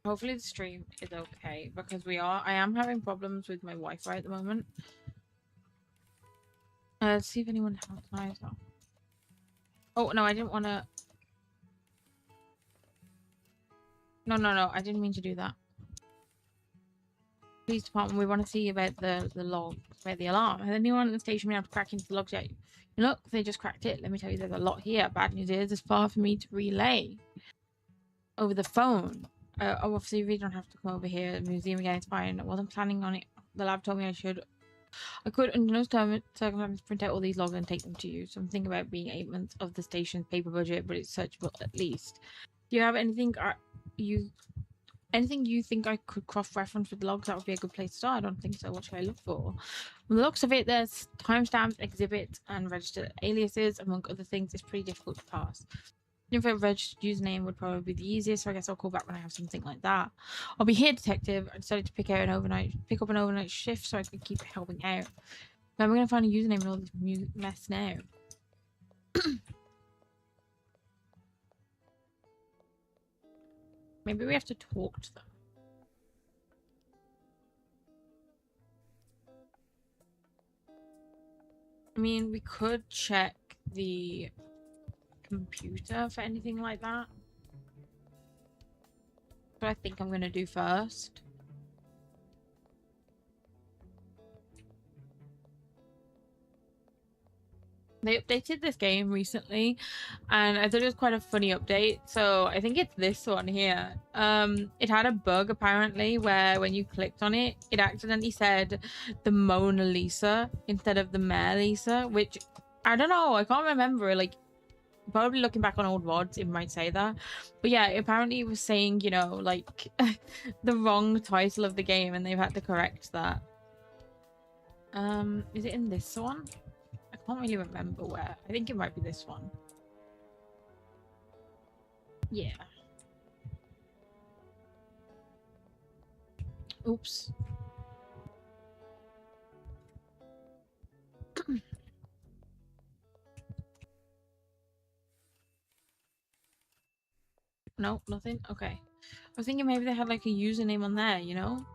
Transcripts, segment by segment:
Hopefully the stream is okay because I am having problems with my Wi-Fi at the moment. Let's see if anyone has eyes off. Oh no, I didn't want to. No, I didn't mean to do that. Police department, we want to see about the logs, about the alarm. Has anyone at the station been able to crack into the logs yet? Look, they just cracked it. Let me tell you, there's a lot here. Bad news is, it's far for me to relay over the phone. Obviously, you really don't have to come over here. The museum again, it's fine. I wasn't planning on it. The lab told me I could, under no circumstances, print out all these logs and take them to you. So I'm thinking about being 8 months of the station's paper budget, but it's searchable at least. Do you have anything anything you think I could cross-reference with logs? That would be a good place to start. I don't think so. What should I look for? From the looks of it, there's timestamps, exhibits, and registered aliases, among other things. It's pretty difficult to pass. Looking for a registered username would probably be the easiest, so I guess I'll call back when I have something like that. I'll be here, detective. I decided to pick up an overnight shift so I could keep helping out. But I'm gonna find a username in all this mess now. Maybe we have to talk to them. I mean, we could check the computer for anything like that. But I think I'm gonna do first. They updated this game recently, and I thought it was quite a funny update. So I think it's this one here. It had a bug apparently where when you clicked on it, it accidentally said the Mona Lisa instead of the Mare Lisa, which I don't know. I can't remember. Like, probably looking back on old VODs, it might say that. But yeah, apparently it was saying, you know, like the wrong title of the game, and they've had to correct that. Is it in this one? I can't really remember where. I think it might be this one. Yeah. Oops. No, nothing? Okay. I was thinking maybe they had like a username on there, you know?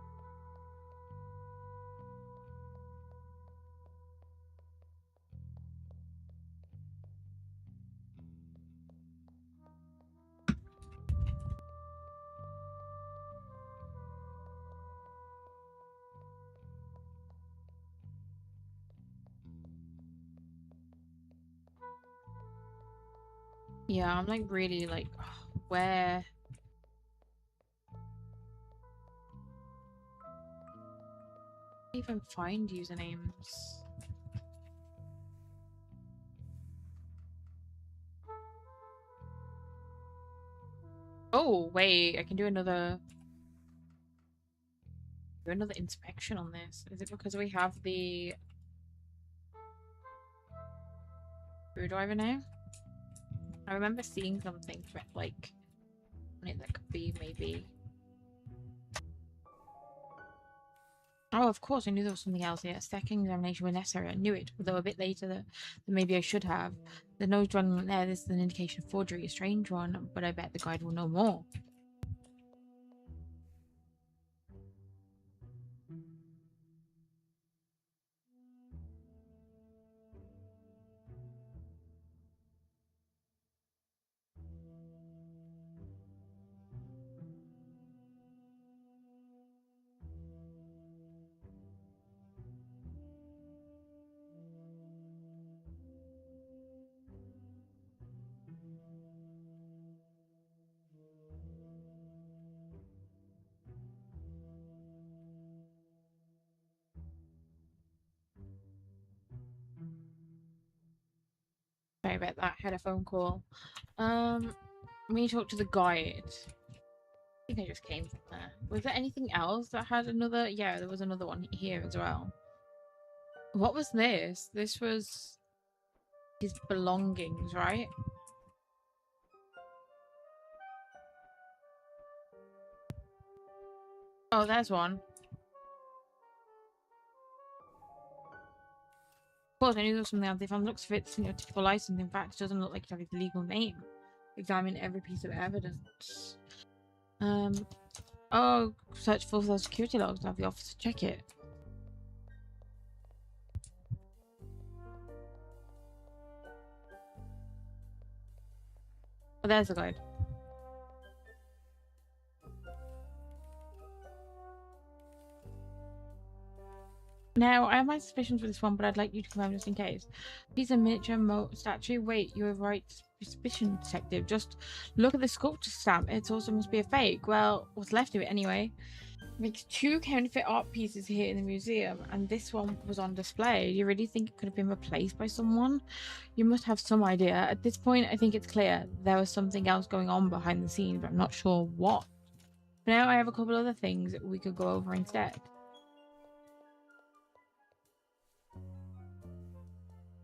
Yeah, I'm like really like, where? Even find usernames. Oh, wait, I can do another inspection on this. Is it because we have the screwdriver now? I remember seeing something like on it that could be maybe. Oh, of course, I knew there was something else here. A second examination was necessary. I knew it, although a bit later than maybe I should have. The nose drawing there, this is an indication of forgery, a strange one, but I bet the guide will know more. Sorry about that. Had a phone call. Let me talk to the guide. I think I just came from there. Was there anything else that had another? Yeah, there was another one here as well. What was this? This was his belongings, right? Oh, there's one. Of course, I knew there was something else. If I'm looks for its typical license, in fact, it doesn't look like it has its legal name. Examine every piece of evidence. Oh, search for the security logs. Have the officer check it. Oh, there's the guide. Now, I have my suspicions for this one, but I'd like you to confirm just in case. Piece of miniature statue. Wait, you have right suspicion, detective. Just look at the sculpture stamp. It also must be a fake. Well, what's left of it anyway. Makes 2 counterfeit art pieces here in the museum, and this one was on display. Do you really think it could have been replaced by someone? You must have some idea. At this point, I think it's clear there was something else going on behind the scenes, but I'm not sure what. For now, I have a couple other things we could go over instead.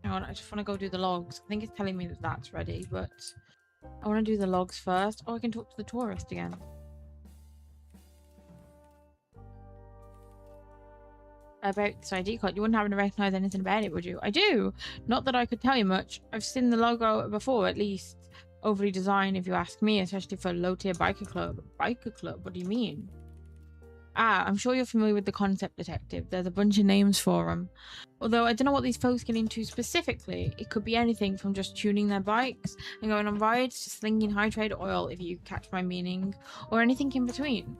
I just want to go do the logs. I think it's telling me that that's ready, but I want to do the logs first. Oh, I can talk to the tourist again. About this ID card, you wouldn't happen to recognize anything about it, would you? I do. Not that I could tell you much. I've seen the logo before, at least. Overly designed, if you ask me, especially for a low-tier biker club. Biker club? What do you mean? Ah, I'm sure you're familiar with the concept, detective. There's a bunch of names for them. Although I don't know what these folks get into specifically. It could be anything from just tuning their bikes and going on rides to slinging high-trade oil, if you catch my meaning, or anything in between.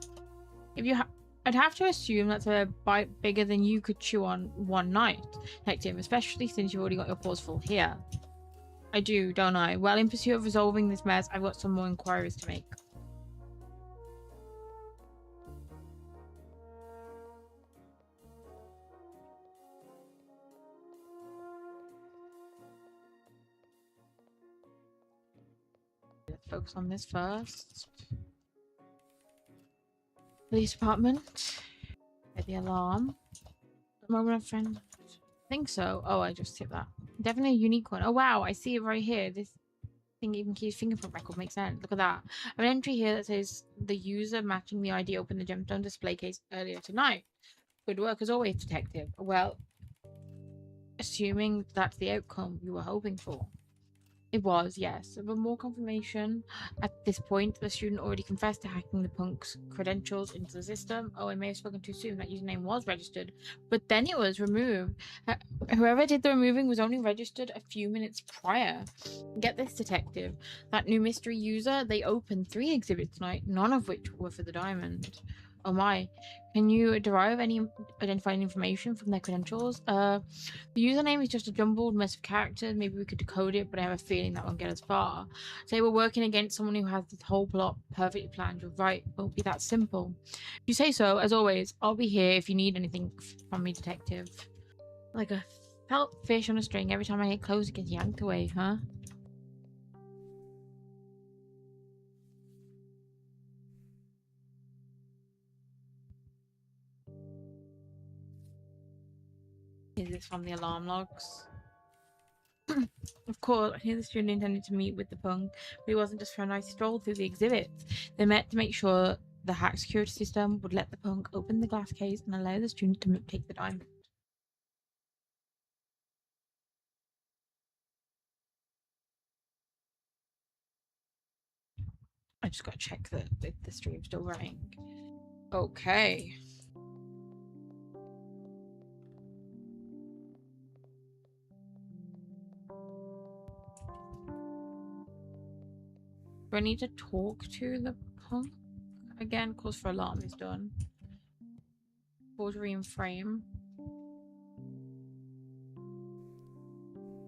I'd have to assume that's a bite bigger than you could chew on one night, detective, especially since you've already got your paws full here. I do, don't I? Well, in pursuit of resolving this mess, I've got some more inquiries to make. Let's focus on this first. Police department. Get the alarm. A moment of friend. I think so. Oh, I just hit that. Definitely a unique one. Oh, wow. I see it right here. This thing even keeps fingerprint record. Makes sense. Look at that. I have an entry here that says the user matching the ID opened the gemstone display case earlier tonight. Good work as always, detective. Well, assuming that's the outcome you were hoping for. It was, yes. But more confirmation. At this point, the student already confessed to hacking the punk's credentials into the system. Oh, I may have spoken too soon. That username was registered, but then it was removed. Whoever did the removing was only registered a few minutes prior. Get this, detective. That new mystery user, they opened 3 exhibits tonight, none of which were for the diamond. Oh my. Can you derive any identifying information from their credentials? The username is just a jumbled mess of characters. Maybe we could decode it, but I have a feeling that won't get us far. Say we're working against someone who has this whole plot perfectly planned. You're right. It won't be that simple. If you say so, as always, I'll be here if you need anything from me, detective. Like a felt fish on a string. Every time I get close, it gets yanked away, huh? Is this from the alarm logs? Of course, I knew the student intended to meet with the punk, but it wasn't just for a nice stroll through the exhibits. They met to make sure the hack security system would let the punk open the glass case and allow the student to take the diamond. I just gotta check that the stream's still running. Okay. Do I need to talk to the punk? Again, cause for alarm is done. Forgery and frame.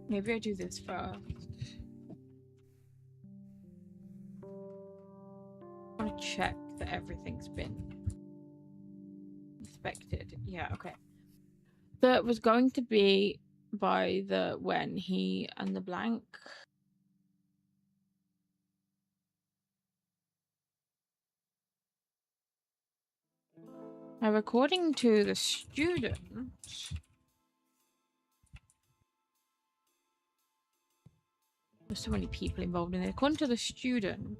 Maybe I do this first. I want to check that everything's been inspected. Yeah, okay. That was going to be by the when he and the blank. Now, according to the student, there's so many people involved in it. According to the student,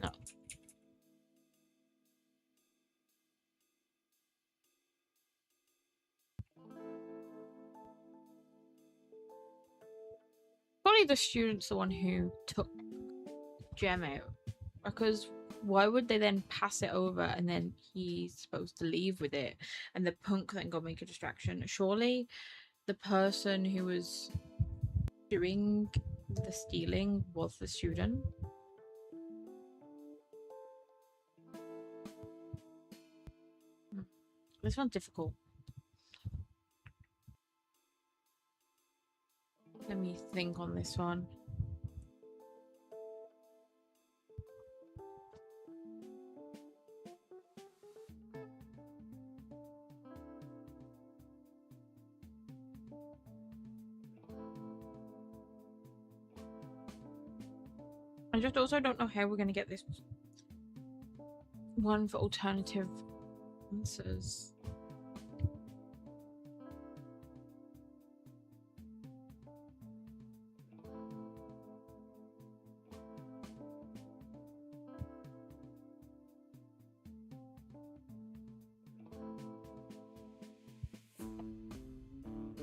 no. surely the student's the one who took Gem out, because why would they then pass it over and then he's supposed to leave with it and the punk then go make a distraction? Surely the person who was doing the stealing was the student. This one's difficult. Let me think on this one. I just also don't know how we're going to get this one for alternative answers.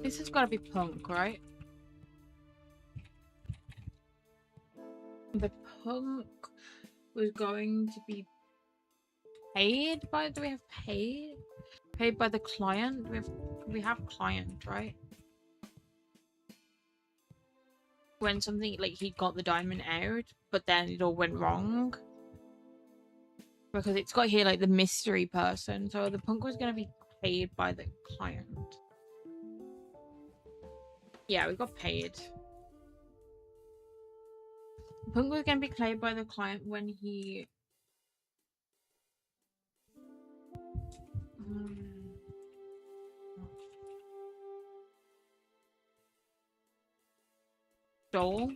This has got to be punk, right? The punk was going to be paid by... Do we have paid? Paid by the client? We have client, right? When something, like, he got the diamond out, but then it all went wrong. Because it's got here, like, the mystery person. So the punk was going to be paid by the client. Yeah, we got paid. Punk was going to be paid by the client when he... stole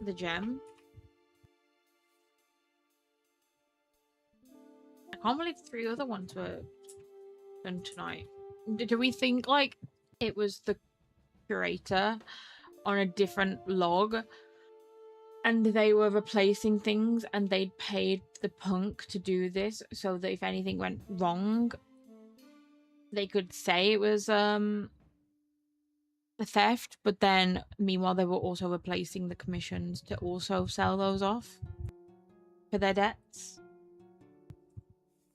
the gem. I can't believe 3 other ones were done tonight. Do we think, like, it was the curator on a different log and they were replacing things and they'd paid the punk to do this so that if anything went wrong, they could say it was a theft, but then meanwhile they were also replacing the commissions to also sell those off for their debts.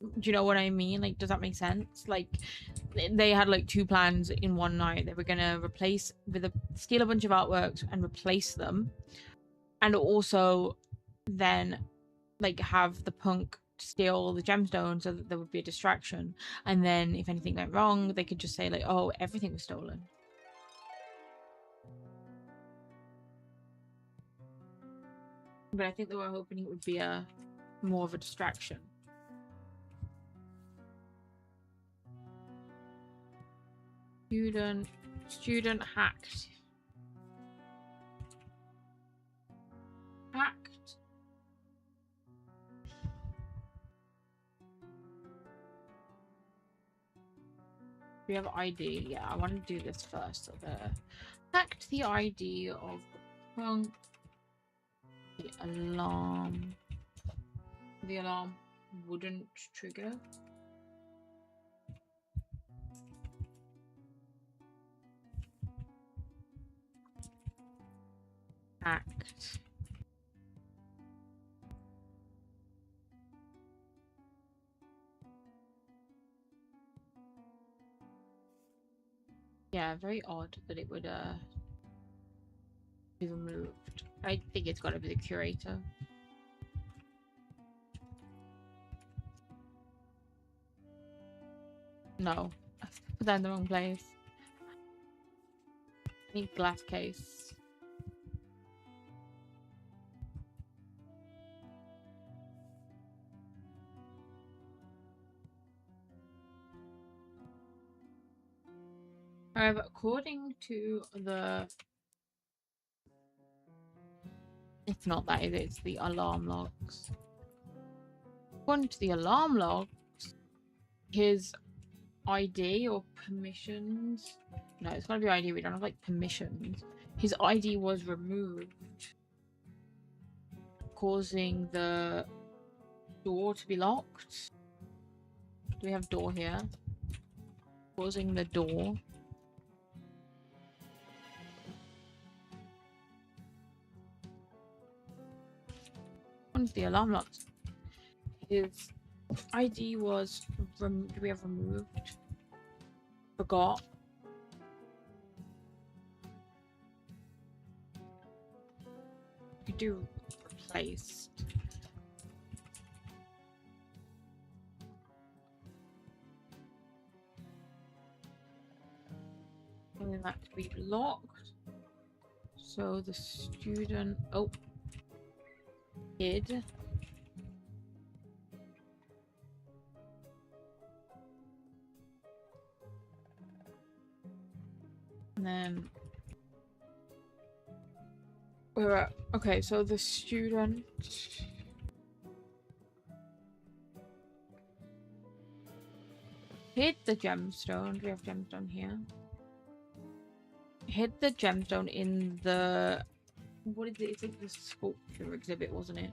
Do you know what I mean? Like, does that make sense? Like, they had like 2 plans in one night. They were gonna steal a bunch of artworks and replace them, and also then like have the punk steal the gemstones so that there would be a distraction, and then if anything went wrong they could just say like, oh, everything was stolen. But I think they were hoping it would be a more of a distraction. Student hacked. We have ID. Yeah, I want to do this first. So hacked the ID of the punk. The alarm. The alarm wouldn't trigger. Hacked. Yeah, very odd that it would be removed. I think it's got to be the curator. No, I put that in the wrong place. I need glass case. However, according to the... It's not that, it's the alarm logs. According to the alarm logs, his ID or permissions... No, it's gotta be ID. We don't have, like, permissions. His ID was removed, causing the door to be locked. Do we have door here? Causing the door happened to the alarm logs? His ID was do we have removed? Forgot. We do replaced. And that to be locked. So the student hid. And then we're at, okay, so the student hid the gemstone. Do we have gemstone here? Hid the gemstone in the, what is it? It's like the sculpture exhibit, wasn't it?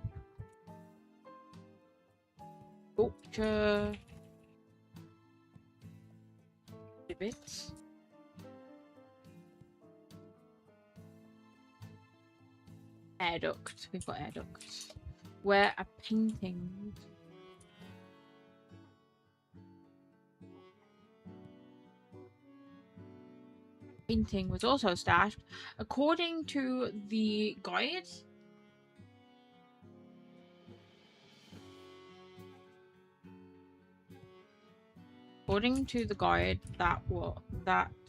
Sculpture exhibit. Air duct. We've got air duct. Where a painting. Painting was also stashed. According to the guide, that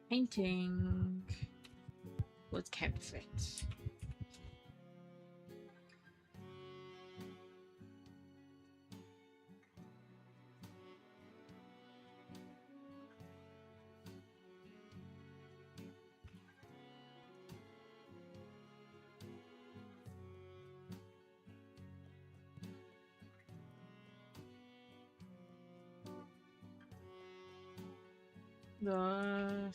painting was counterfeit. The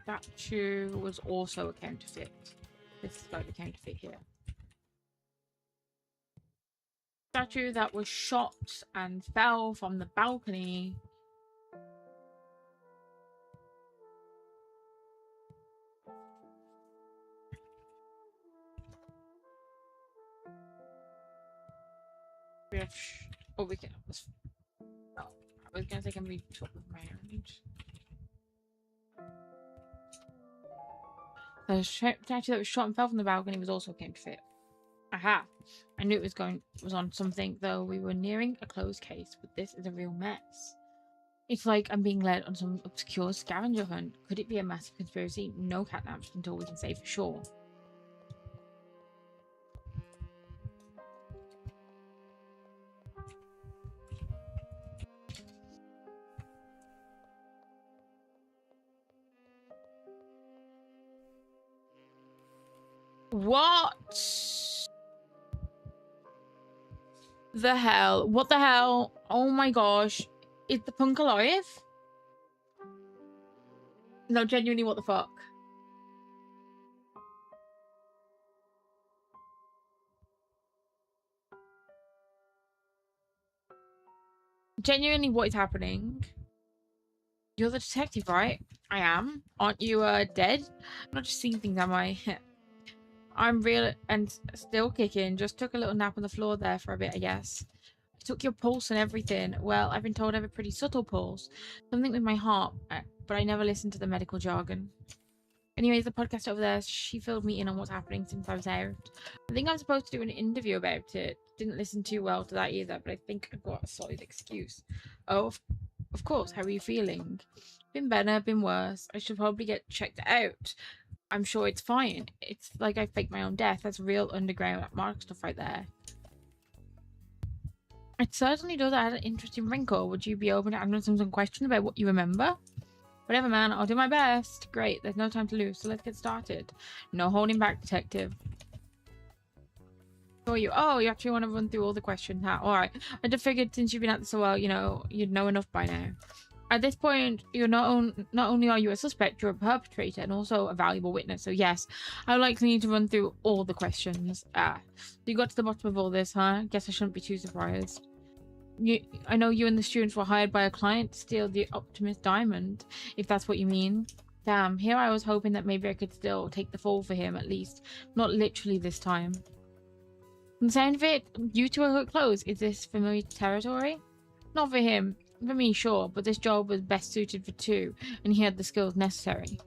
statue was also a counterfeit. This is like the counterfeit here. Statue that was shot and fell from the balcony. We have we can. Oh, I was gonna say, can we talk around? The statue that was shot and fell from the balcony was also a counterfeit. Aha! I knew it was on something, though we were nearing a closed case, but this is a real mess. It's like I'm being led on some obscure scavenger hunt. Could it be a massive conspiracy? No catnaps until we can say for sure. What the hell? What the hell? Oh my gosh. Is the punk alive? No, genuinely, what the fuck? Genuinely, what is happening? You're the detective, right? I am. Aren't you, dead? I'm not just seeing things, am I? I'm real and still kicking. Just took a little nap on the floor there for a bit, I guess. I took your pulse and everything. Well, I've been told I have a pretty subtle pulse. Something with my heart, but I never listened to the medical jargon. Anyways, the podcast over there, she filled me in on what's happening since I was out. I think I'm supposed to do an interview about it. Didn't listen too well to that either, but I think I've got a solid excuse. Oh, of course. How are you feeling? Been better, been worse. I should probably get checked out. I'm sure it's fine. It's like I faked my own death. That's real underground mark stuff right there. It certainly does add an interesting wrinkle. Would you be open to answering some questions about what you remember? Whatever, man. I'll do my best. Great. There's no time to lose, so let's get started. No holding back, detective. Who are you? Oh, you actually want to run through all the questions, huh? Alright. I just figured since you've been at this a while, you know, you'd know enough by now. At this point, you're not only are you a suspect, you're a perpetrator and also a valuable witness. So yes, I would likely need to run through all the questions. So you got to the bottom of all this, huh? Guess I shouldn't be too surprised. I know you and the students were hired by a client to steal the Optimus Diamond, if that's what you mean. Damn, here I was hoping that maybe I could still take the fall for him at least. Not literally this time. From the sound of it, you two are close. Is this familiar territory? Not for him. For me, sure, but this job was best suited for two, and he had the skills necessary.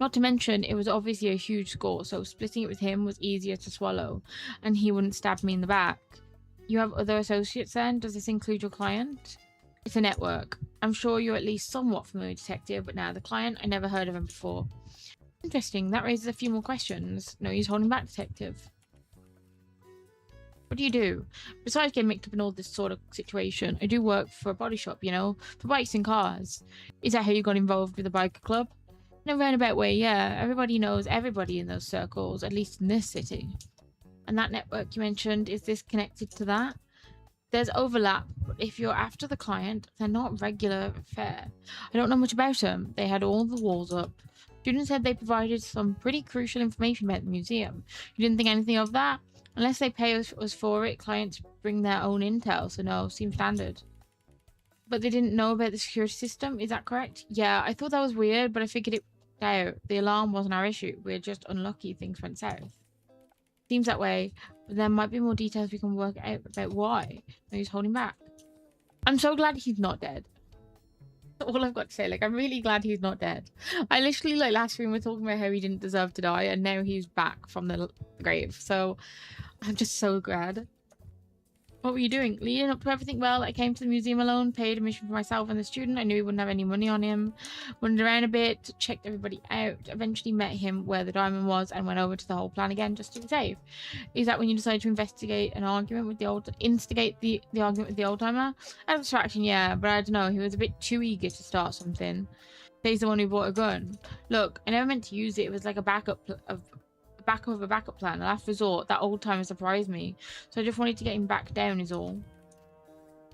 Not to mention, it was obviously a huge score, so splitting it with him was easier to swallow, and he wouldn't stab me in the back. You have other associates then? Does this include your client? It's a network. I'm sure you're at least somewhat familiar, detective, but now the client, I never heard of him before. Interesting, that raises a few more questions. No use holding back, detective. What do you do? Besides getting mixed up in all this sort of situation, I do work for a body shop, you know, for bikes and cars. Is that how you got involved with the biker club? In a roundabout way, yeah. Everybody knows everybody in those circles, at least in this city. And that network you mentioned, is this connected to that? There's overlap, but if you're after the client, they're not regular fare. I don't know much about them. They had all the walls up. Students said they provided some pretty crucial information about the museum. You didn't think anything of that? Unless they pay us for it, clients bring their own intel, so no, seems standard. But they didn't know about the security system, is that correct? Yeah, I thought that was weird, but I figured it out. The alarm wasn't our issue. We're just unlucky things went south. Seems that way, but there might be more details we can work out about why. No, he's holding back. I'm so glad he's not dead. That's all I've got to say. Like, I'm really glad he's not dead. I literally, like, last week we were talking about how he didn't deserve to die, and now he's back from the grave. So, I'm just so glad. What were you doing? Leading up to everything? Well, I came to the museum alone, paid admission for myself and the student. I knew he wouldn't have any money on him. Wandered around a bit, checked everybody out. Eventually met him where the diamond was and went over to the whole plan again just to be safe. Is that when you decided to instigate the argument with the old timer? As a distraction, yeah, but I don't know. He was a bit too eager to start something. He's the one who bought a gun. Look, I never meant to use it. It was like a backup plan, a last resort. That old timer surprised me, so I just wanted to get him back down is all.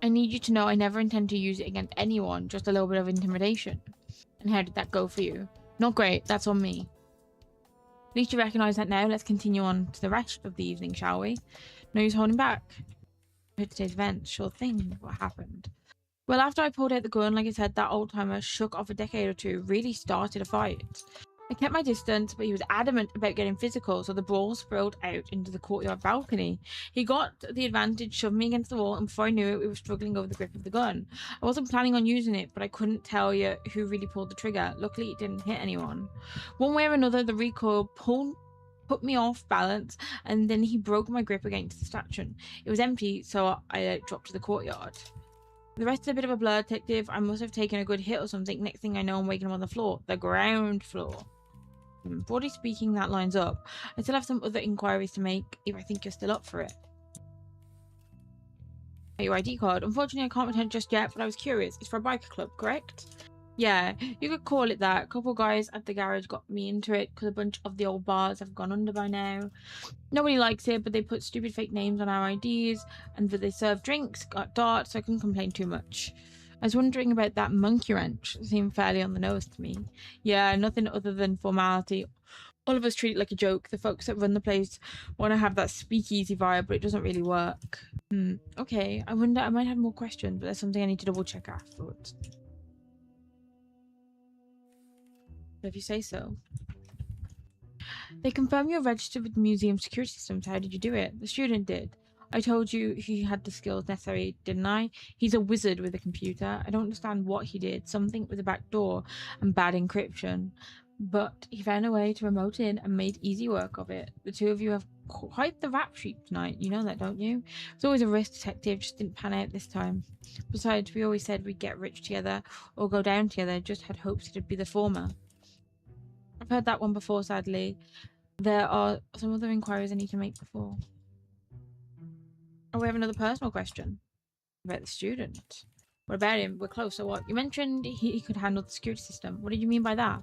I need you to know I never intend to use it against anyone, just a little bit of intimidation. And how did that go for you? Not great, that's on me. At least you recognise that now. Let's continue on to the rest of the evening, shall we? No use holding back. For today's event, sure thing. What happened? Well, after I pulled out the gun, like I said, that old timer shook off a decade or two, really started a fight. I kept my distance, but he was adamant about getting physical, so the brawl spilled out into the courtyard balcony. He got the advantage, shoved me against the wall, and before I knew it, we were struggling over the grip of the gun. I wasn't planning on using it, but I couldn't tell you who really pulled the trigger. Luckily, it didn't hit anyone. One way or another, the recoil put me off balance, and then he broke my grip against the statue. It was empty, so I dropped to the courtyard. The rest is a bit of a blur, detective. I must have taken a good hit or something. Next thing I know, I'm waking up on the floor. The ground floor. Broadly speaking, that lines up. I still have some other inquiries to make if I think you're still up for it. Your ID card. Unfortunately, I can't return it just yet, but I was curious. It's for a biker club, correct? Yeah, you could call it that. A couple guys at the garage got me into it because a bunch of the old bars have gone under by now. Nobody likes it, but they put stupid fake names on our IDs, and they serve drinks, got darts, so I couldn't complain too much. I was wondering about that monkey wrench. It seemed fairly on the nose to me. Yeah, nothing other than formality. All of us treat it like a joke. The folks that run the place want to have that speakeasy vibe, but it doesn't really work. Okay, I wonder, I might have more questions, but there's something I need to double check afterwards. If you say so. They confirm you're registered with the museum security systems. How did you do it? The student did. I told you he had the skills necessary, didn't I? He's a wizard with a computer. I don't understand what he did. Something with a back door and bad encryption. But he found a way to remote in and made easy work of it. The two of you have quite the rap sheet tonight. You know that, don't you? It's always a risk, detective. Just didn't pan out this time. Besides, we always said we'd get rich together or go down together. Just had hopes it'd be the former. I've heard that one before, sadly. There are some other inquiries I need to make before. Oh, we have another personal question about the student. What about him? We're close, so what? You mentioned he could handle the security system. What did you mean by that?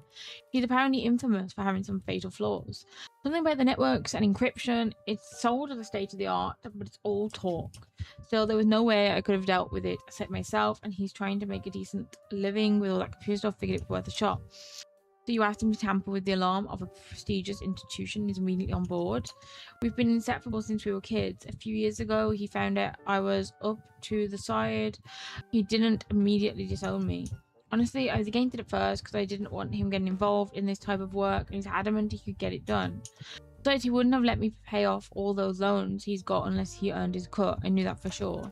He's apparently infamous for having some fatal flaws. Something about the networks and encryption. It's sold as a state-of-the-art, but it's all talk. Still, there was no way I could have dealt with it except myself, and he's trying to make a decent living with all that computer stuff. Figured it was worth a shot. So you asked him to tamper with the alarm of a prestigious institution. He's immediately on board. We've been inseparable since we were kids. A few years ago, he found out I was up to the side. He didn't immediately disown me. Honestly, I was against it at first because I didn't want him getting involved in this type of work, and he's adamant he could get it done. Besides, he wouldn't have let me pay off all those loans he's got unless he earned his cut. I knew that for sure.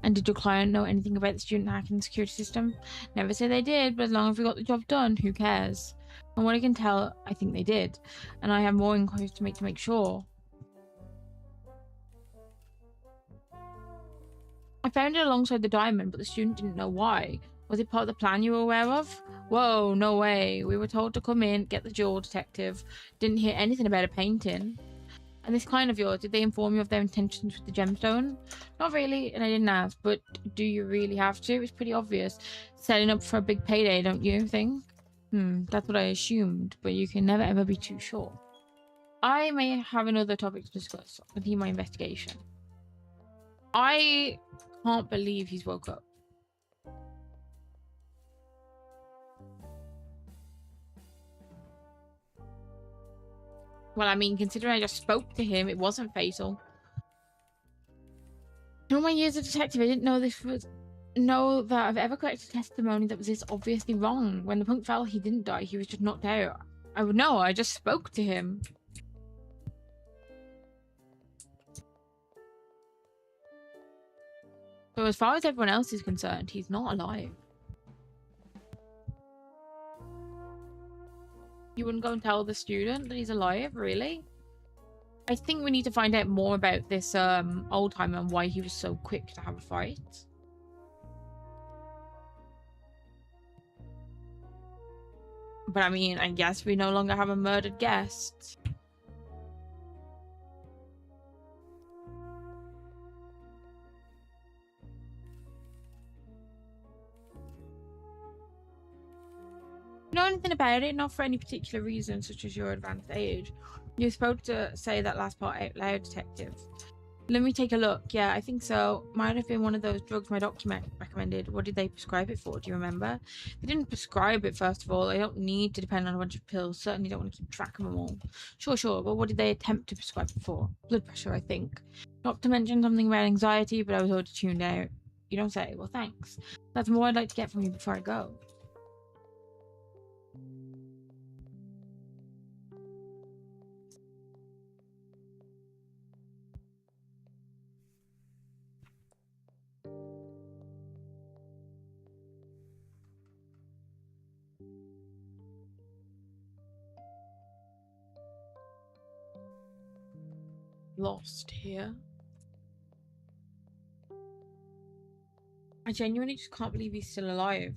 And did your client know anything about the student hacking security system? Never say they did, but as long as we got the job done, who cares? And what I can tell, I think they did. And I have more inquiries to make sure. I found it alongside the diamond, but the student didn't know why. Was it part of the plan you were aware of? Whoa, no way. We were told to come in, get the jewel detective. Didn't hear anything about a painting. And this client of yours, did they inform you of their intentions with the gemstone? Not really, and I didn't ask, but do you really have to? It's pretty obvious. Setting up for a big payday, don't you think? That's what I assumed, but you can never ever be too sure. I may have another topic to discuss. Continue my investigation. I can't believe he's woke up. Well, I mean, considering I just spoke to him, it wasn't fatal. In all my years as a detective, I didn't know that I've ever collected testimony that was this obviously wrong. When the punk fell, he didn't die. He was just knocked out. I would know. I just spoke to him. So as far as everyone else is concerned, he's not alive. You wouldn't go and tell the student that he's alive, really? I think we need to find out more about this old timer and why he was so quick to have a fight. But I mean, I guess we no longer have a murdered guest. Know anything about it? Not for any particular reason, such as your advanced age. You're supposed to say that last part out loud, detective. Let me take a look. Yeah, I think so. Might have been one of those drugs my doctor recommended. What did they prescribe it for? Do you remember? They didn't prescribe it, first of all. I don't need to depend on a bunch of pills. Certainly don't want to keep track of them all. Sure. But what did they attempt to prescribe it for? Blood pressure, I think. Not to mention something about anxiety, but I was already tuned out. You don't say. Well, thanks. That's more I'd like to get from you before I go. Lost here. I genuinely just can't believe he's still alive.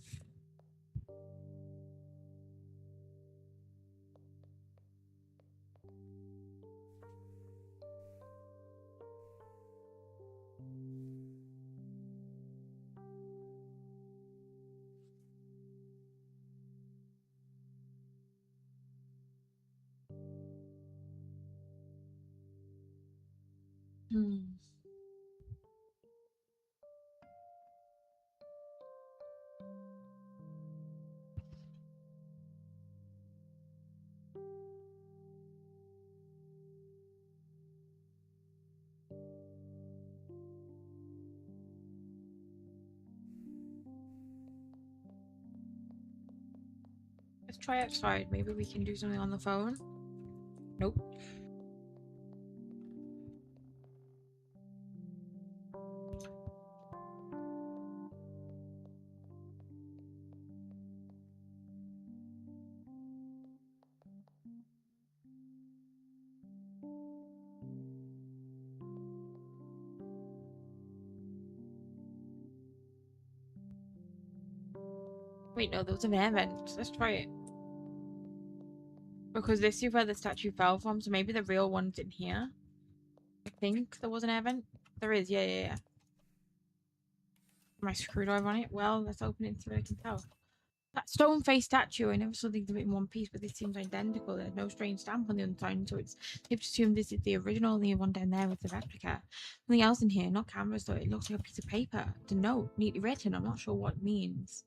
Let's try outside. Maybe we can do something on the phone. Nope. Wait, no, there was an air vent. Let's try it. Because this is where the statue fell from, so maybe the real one's in here. I think there was an air vent. There is, yeah. My screwdriver on it. Well, let's open it so I can tell. That stone-faced statue, I never saw these in one piece, but this seems identical. There's no strange stamp on the inside, so it's safe to assume this is the original, and the one down there with the replica. Something else in here, not cameras though. It looks like a piece of paper. It's a note, neatly written. I'm not sure what it means.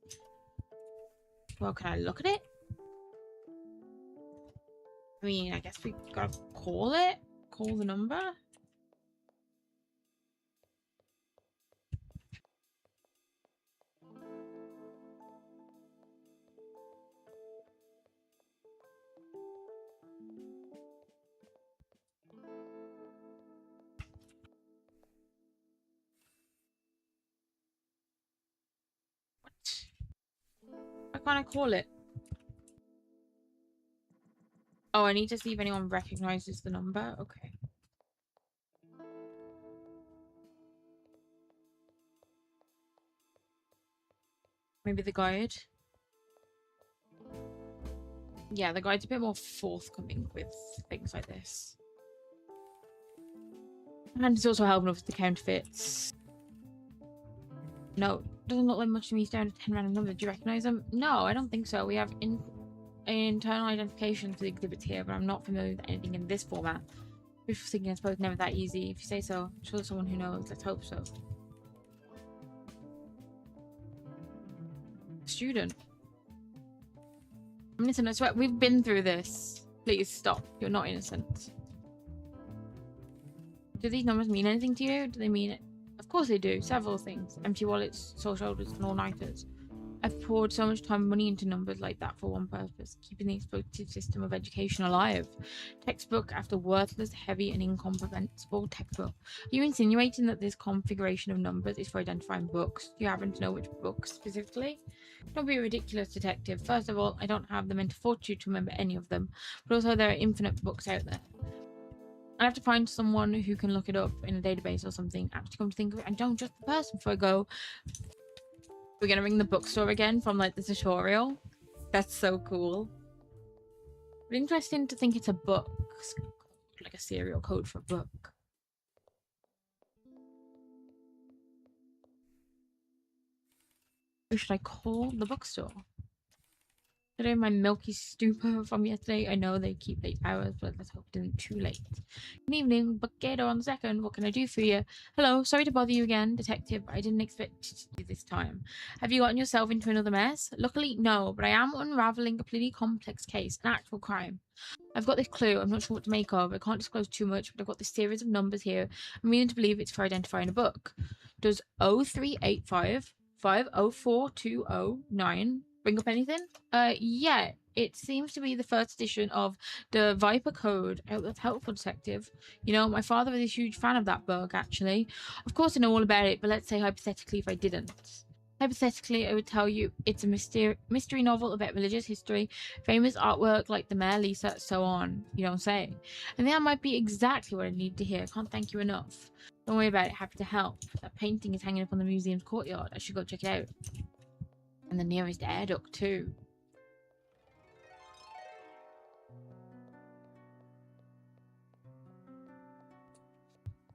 Well, can I look at it? I mean, I guess we gotta call it? Call the number? can't I call it? Oh, I need to see if anyone recognizes the number. Okay. Maybe the guide. Yeah, the guide's a bit more forthcoming with things like this. And it's also helping with the counterfeits. No, doesn't look like much to me. It's down to 10 random numbers. Do you recognize them? No, I don't think so. We have internal identification for the exhibits here, but I'm not familiar with anything in this format. Wishful thinking, I suppose, never that easy. If you say so, I'm sure there's someone who knows. Let's hope so. Student. I'm innocent, I swear. We've been through this. Please stop. You're not innocent. Do these numbers mean anything to you? Do they mean it? Of course they do. Several things. Empty wallets, sore shoulders, and all-nighters. I've poured so much time and money into numbers like that for one purpose, keeping the explosive system of education alive. Textbook after worthless, heavy, and incomprehensible textbook. Are you insinuating that this configuration of numbers is for identifying books? Do you happen to know which books specifically? Don't be ridiculous, detective. First of all, I don't have the mental fortitude to remember any of them, but also there are infinite books out there. I have to find someone who can look it up in a database or something. Actually, come to think of it, I don't just the person before I go. We're gonna ring the bookstore again from like the tutorial. That's so cool. But interesting to think it's a book, like a serial code for a book. Or should I call the bookstore? Today, my milky stupor from yesterday. I know they keep late hours, but let's hope it isn't too late. Good evening, Buckato on the second. What can I do for you? Hello, sorry to bother you again, detective. I didn't expect to do this time. Have you gotten yourself into another mess? Luckily, no, but I am unraveling a pretty complex case, an actual crime. I've got this clue. I'm not sure what to make of. I can't disclose too much, but I've got this series of numbers here. I'm reason to believe it's for identifying a book. Does 0385 504209 bring up anything? Yeah, it seems to be the first edition of the Viper Code. Oh, that's helpful, detective. You know, my father is a huge fan of that book, actually. Of course I know all about it, but let's say hypothetically if I didn't. Hypothetically, I would tell you it's a mystery novel about religious history, famous artwork like the Mare Lisa, so on. You don't say. And that might be exactly what I need to hear. Can't thank you enough. Don't worry about it. Happy to help. That painting is hanging up on the museum's courtyard. I should go check it out. And the nearest air duct, too.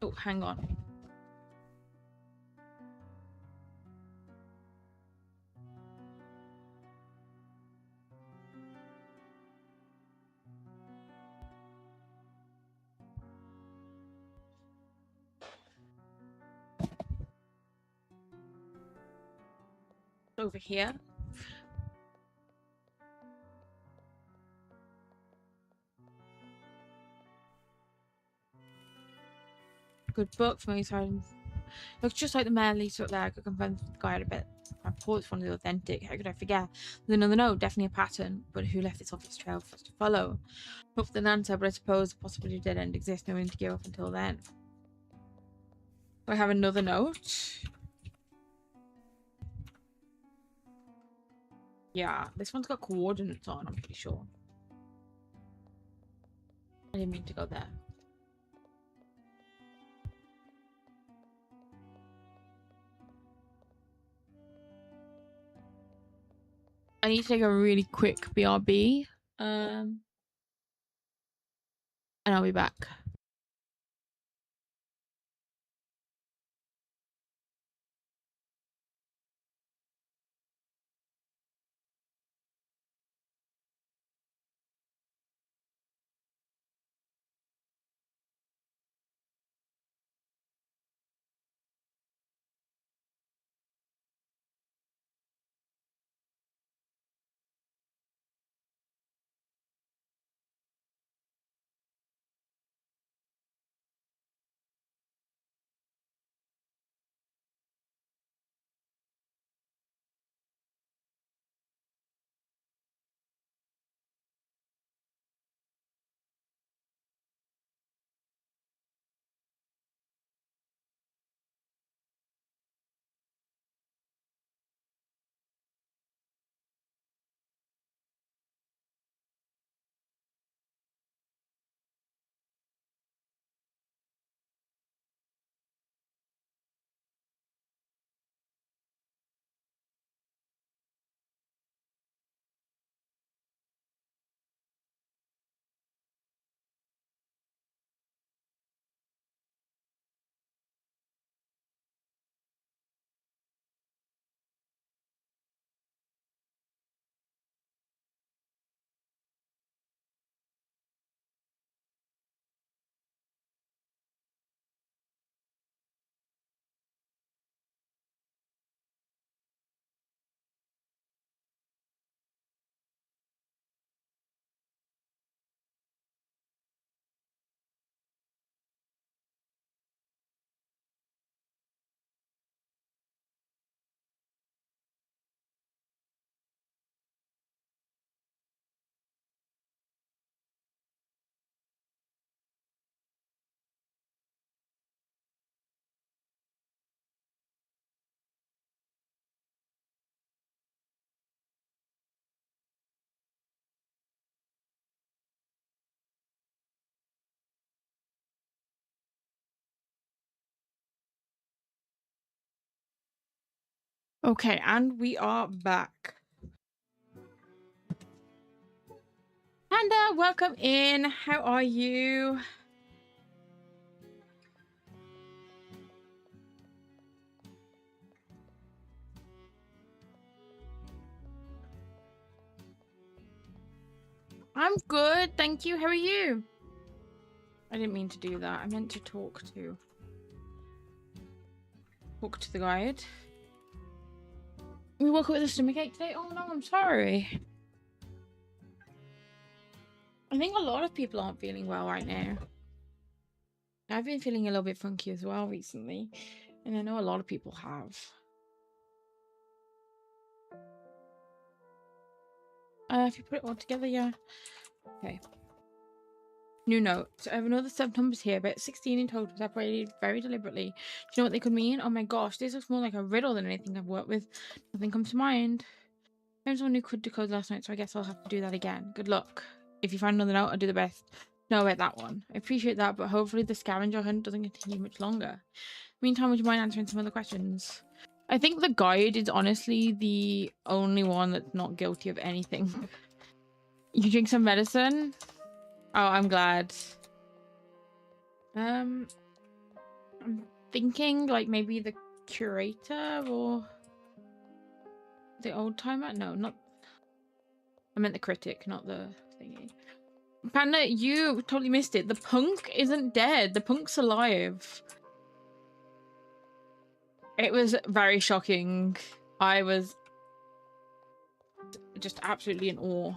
Oh, hang on. Over here. Good book for me. Looks just like the Mare Lisa up there. I could confirm the guide a bit. My report's one of the authentic. How could I forget? There's another note, definitely a pattern, but who left this obvious trail for us to follow? Hope for an answer, but I suppose the possibility of dead end exists. No one to give up until then. Do I have another note? Yeah, this one's got coordinates on, I'm pretty sure. I didn't mean to go there. I need to take a really quick BRB. And I'll be back. Okay, and we are back. Panda, welcome in. How are you? I'm good, thank you. How are you? I didn't mean to do that. I meant to talk to the guide. You woke up with a stomachache today? Oh no, I'm sorry. I think a lot of people aren't feeling well right now. I've been feeling a little bit funky as well recently, and I know a lot of people have. If you put it all together, yeah. Okay. New note. So I have another 7 numbers here, but 16 in total, separated very deliberately. Do you know what they could mean? Oh my gosh, this looks more like a riddle than anything I've worked with. Nothing comes to mind. I was someone who could decode last night, so I guess I'll have to do that again. Good luck. If you find another note, I'll do the best. No, about that one. I appreciate that, but hopefully the scavenger hunt doesn't continue much longer. Meantime, would you mind answering some other questions? I think the guide is honestly the only one that's not guilty of anything. You drink some medicine? Oh, I'm glad. I'm thinking like maybe the curator or the old timer. No, not. I meant the critic, not the thingy. Panda, you totally missed it. The punk isn't dead. The punk's alive. It was very shocking. I was just absolutely in awe.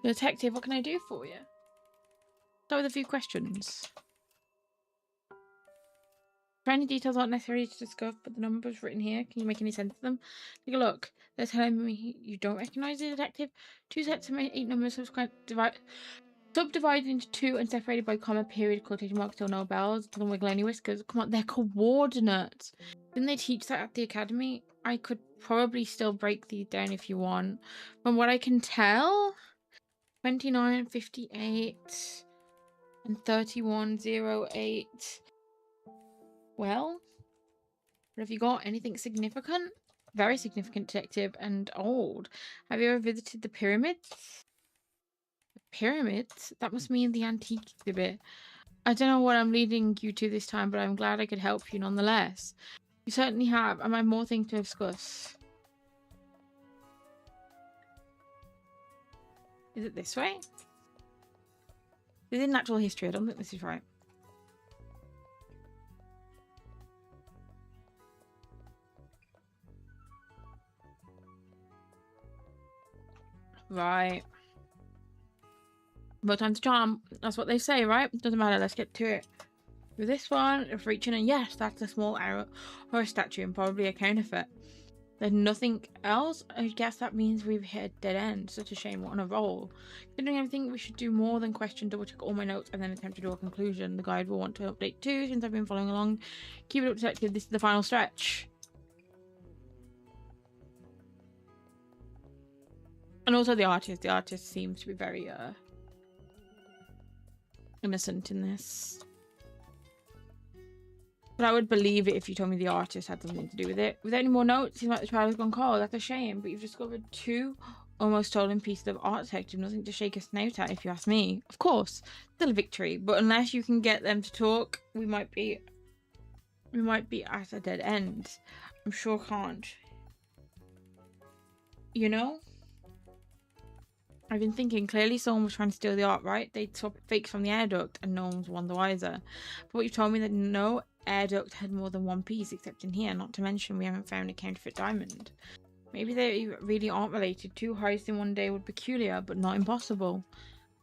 Detective, what can I do for you? Start with a few questions. Any details aren't necessary to discuss, but the numbers written here, can you make any sense of them? Take a look. They're telling me you don't recognize the detective. 2 sets of 8 numbers subdivided into 2 and separated by comma, period, quotation marks, still no bells. Doesn't wiggle any whiskers. Come on, they're coordinates. Didn't they teach that at the academy? I could probably still break these down if you want. From what I can tell, 29, 58, and 3108. Well, but have you got anything significant? Very significant, detective, and old. Have you ever visited the pyramids? The pyramids? That must mean the antique exhibit. I don't know what I'm leading you to this time, but I'm glad I could help you nonetheless. You certainly have, and I have more things to discuss. Is it this way? This is natural history. I don't think this is right. Right. Both times a charm. That's what they say, right? Doesn't matter. Let's get to it. With this one, if reaching, and yes, that's a small arrow or a statue and probably a counterfeit. There's nothing else. I guess that means we've hit a dead end. Such a shame. What on a roll. Considering everything, we should do more than question, double check all my notes, and then attempt to draw a conclusion. The guide will want to update too, since I've been following along. Keep it up, detective. This is the final stretch. And also the artist. The artist seems to be very innocent in this. But I would believe it if you told me the artist had something to do with it. Without any more notes, it seems like the trial has gone cold. That's a shame, but you've discovered 2 almost stolen pieces of art, detective. Nothing to shake a snout at, if you ask me. Of course, still a victory, but unless you can get them to talk, we might be at a dead end. I'm sure can't. You know? I've been thinking, clearly someone was trying to steal the art, right? They swap fakes from the air duct and no one's one the wiser. But what you've told me that no air duct had more than 1 piece except in here, not to mention we haven't found a counterfeit diamond. Maybe they really aren't related. 2 heists in one day would be peculiar, but not impossible.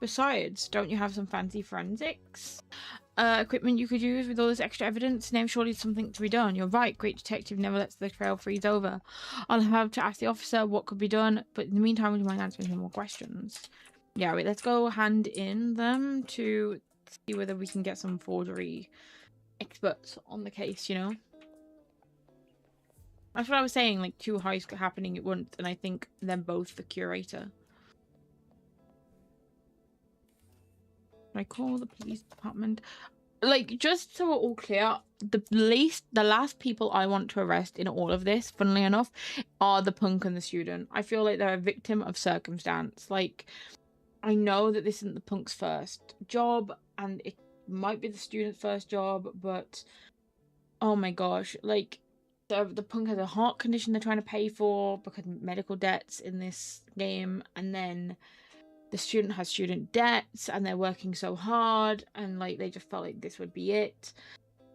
Besides, don't you have some fancy forensics? Equipment you could use with all this extra evidence? Now surely something to be done. You're right, great detective never lets the trail freeze over. I'll have to ask the officer what could be done, but in the meantime, would you mind answering some more questions? Yeah, wait, let's go hand in them to see whether we can get some forgery experts on the case, you know? That's what I was saying, like 2 heists happening at once, and I think they're both the curator. Can I call the police department? like, just so we're all clear, the last people I want to arrest in all of this, funnily enough, are the punk and the student. I feel like they're a victim of circumstance. Like, I know that this isn't the punk's first job, and it might be the student's first job, but oh my gosh, like, the punk has a heart condition they're trying to pay for because of medical debts in this game, and then the student has student debts and they're working so hard, and like they just felt like this would be it.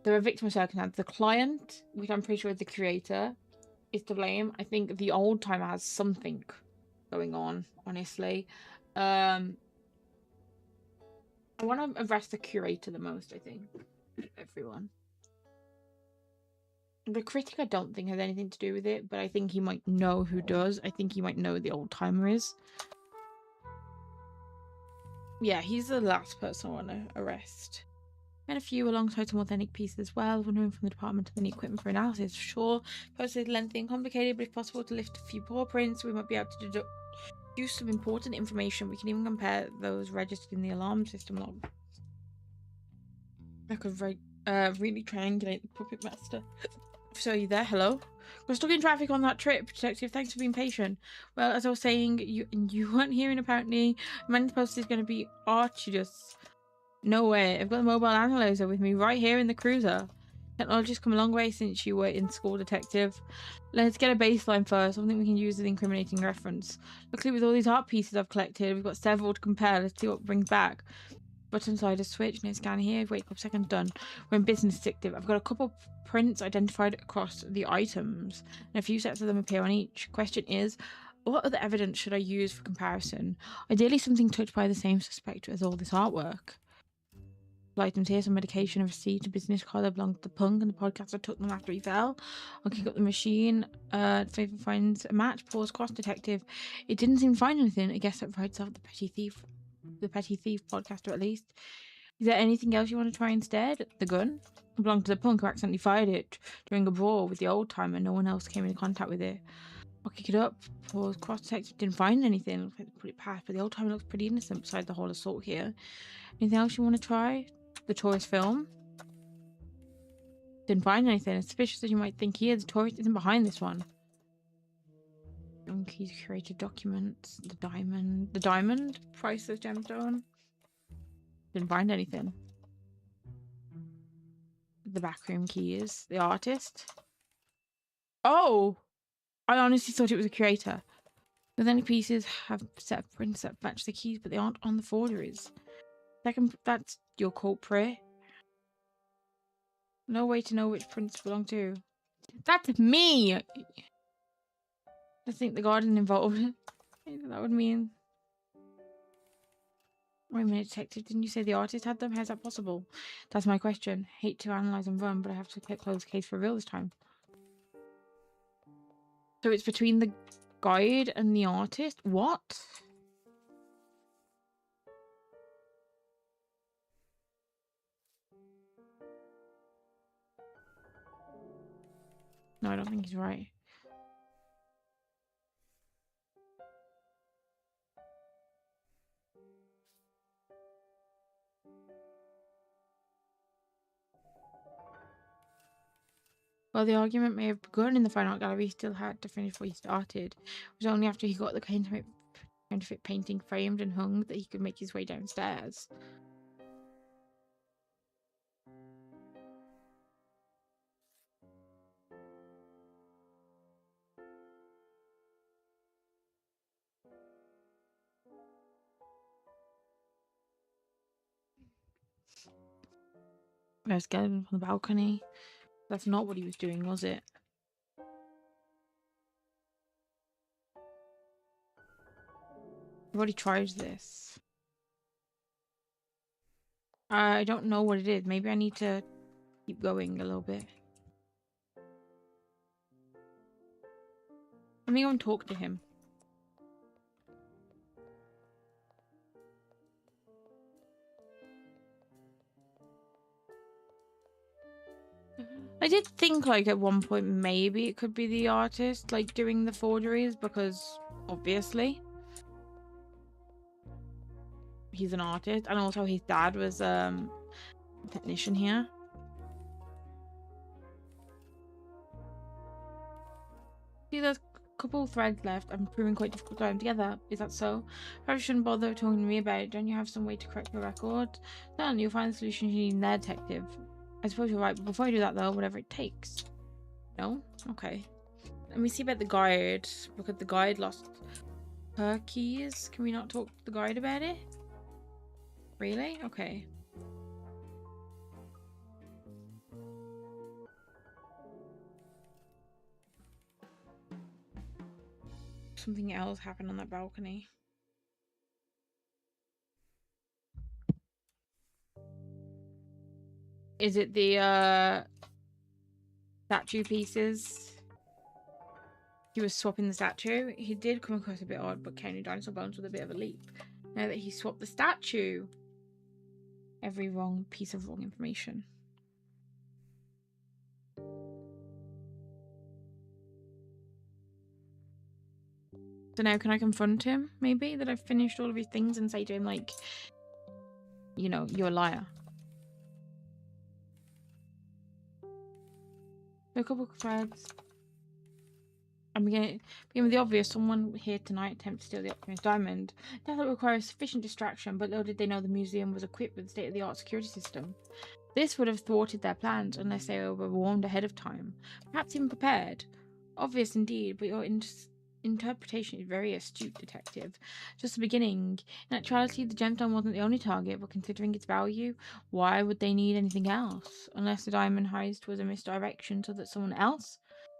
They're a victim of circumstance. The client, which I'm pretty sure is the creator, is to blame. I think the old timer has something going on, honestly. I want to arrest the curator the most, I think. Everyone. The critic I don't think has anything to do with it, but I think he might know who does. I think he might know who the old timer is. Yeah, he's the last person I want to arrest. And a few alongside some authentic pieces as well. We're known from the department of any equipment for analysis. Sure, posted lengthy and complicated, but if possible to lift a few paw prints, we might be able to deduce some important information. We can even compare those registered in the alarm system log. I could really triangulate the puppet master. So are you there? Hello? We're stuck in traffic on that trip, Detective. Thanks for being patient. Well, as I was saying, you weren't hearing apparently. Man's post is going to be Archidus. No way. I've got the mobile analyzer with me right here in the cruiser. Technology's come a long way since you were in school, Detective. Let's get a baseline first. Something we can use as an incriminating reference. Luckily, with all these art pieces I've collected, we've got several to compare. Let's see what it brings back. Button side a switch, no scan here. Wait a couple seconds, done. We're in business, Detective. I've got a couple prints identified across the items, and a few sets of them appear on each. Question is, what other evidence should I use for comparison? Ideally, something touched by the same suspect as all this artwork. Items here, some medication, a receipt, a business card that belonged to the punk, and the podcaster took them after he fell. I'll kick up the machine. Favorite finds a match. Pause. Cross Detective. It didn't seem to find anything. I guess that writes off the petty thief podcaster at least. Is there anything else you want to try instead? The gun? It belonged to the punk who accidentally fired it during a brawl with the old timer. No one else came into contact with it. I'll kick it up. Pause. Cross Detective didn't find anything. Put it past, but the old timer looks pretty innocent beside the whole assault here. Anything else you want to try? The tourist film? Didn't find anything. As suspicious as you might think he is, the tourist isn't behind this one. Keys, curated documents, the diamond, priceless gemstone. Didn't find anything. The backroom keys, the artist. Oh, I honestly thought it was a curator. The authentic pieces have set of prints that match the keys, but they aren't on the forgeries. Second, that's your culprit. No way to know which prints belong to. That's me! I think the garden involved. That would mean... Wait a minute, Detective. Didn't you say the artist had them? How's that possible? That's my question. Hate to analyze and run, but I have to close the case for real this time. So it's between the guide and the artist? What? No, I don't think he's right. Well, the argument may have begun in the fine art gallery. He still had to finish what he started. It was only after he got the counterfeit painting framed and hung that he could make his way downstairs. I was getting from the balcony. That's not what he was doing, was it? I've already tried this. I don't know what it is. Maybe I need to keep going a little bit. Let me go and talk to him. I did think, like, at one point maybe it could be the artist, like, doing the forgeries, because obviously he's an artist, and also his dad was technician here. See, there's a couple threads left. I'm proving quite difficult to tie them together. Is that so? Perhaps you shouldn't bother talking to me about it. Don't you have some way to correct your record? Then you'll find the solution you need in there, detective. I suppose you're right, but before I do that though, whatever it takes. No? Okay. Let me see about the guide, because the guide lost her keys. Can we not talk to the guide about it? Really? Okay. Something else happened on that balcony. Is it the statue pieces? He was swapping the statue. He did come across a bit odd, but counting dinosaur bones with a bit of a leap. Now that he swapped the statue. Every wrong piece of wrong information. So now can I confront him, maybe? That I've finished all of his things and say to him, like, you know, you're a liar. So a couple of threads. I'm beginning with the obvious. Someone here tonight attempted to steal the Optimus Diamond. That would require sufficient distraction, but little did they know the museum was equipped with a state-of-the-art security system. This would have thwarted their plans unless they were warned ahead of time. Perhaps even prepared. Obvious indeed, but your interpretation is very astute, detective. Just the beginning. In actuality, the gemstone wasn't the only target, but considering its value, why would they need anything else? Unless the diamond heist was a misdirection so that someone else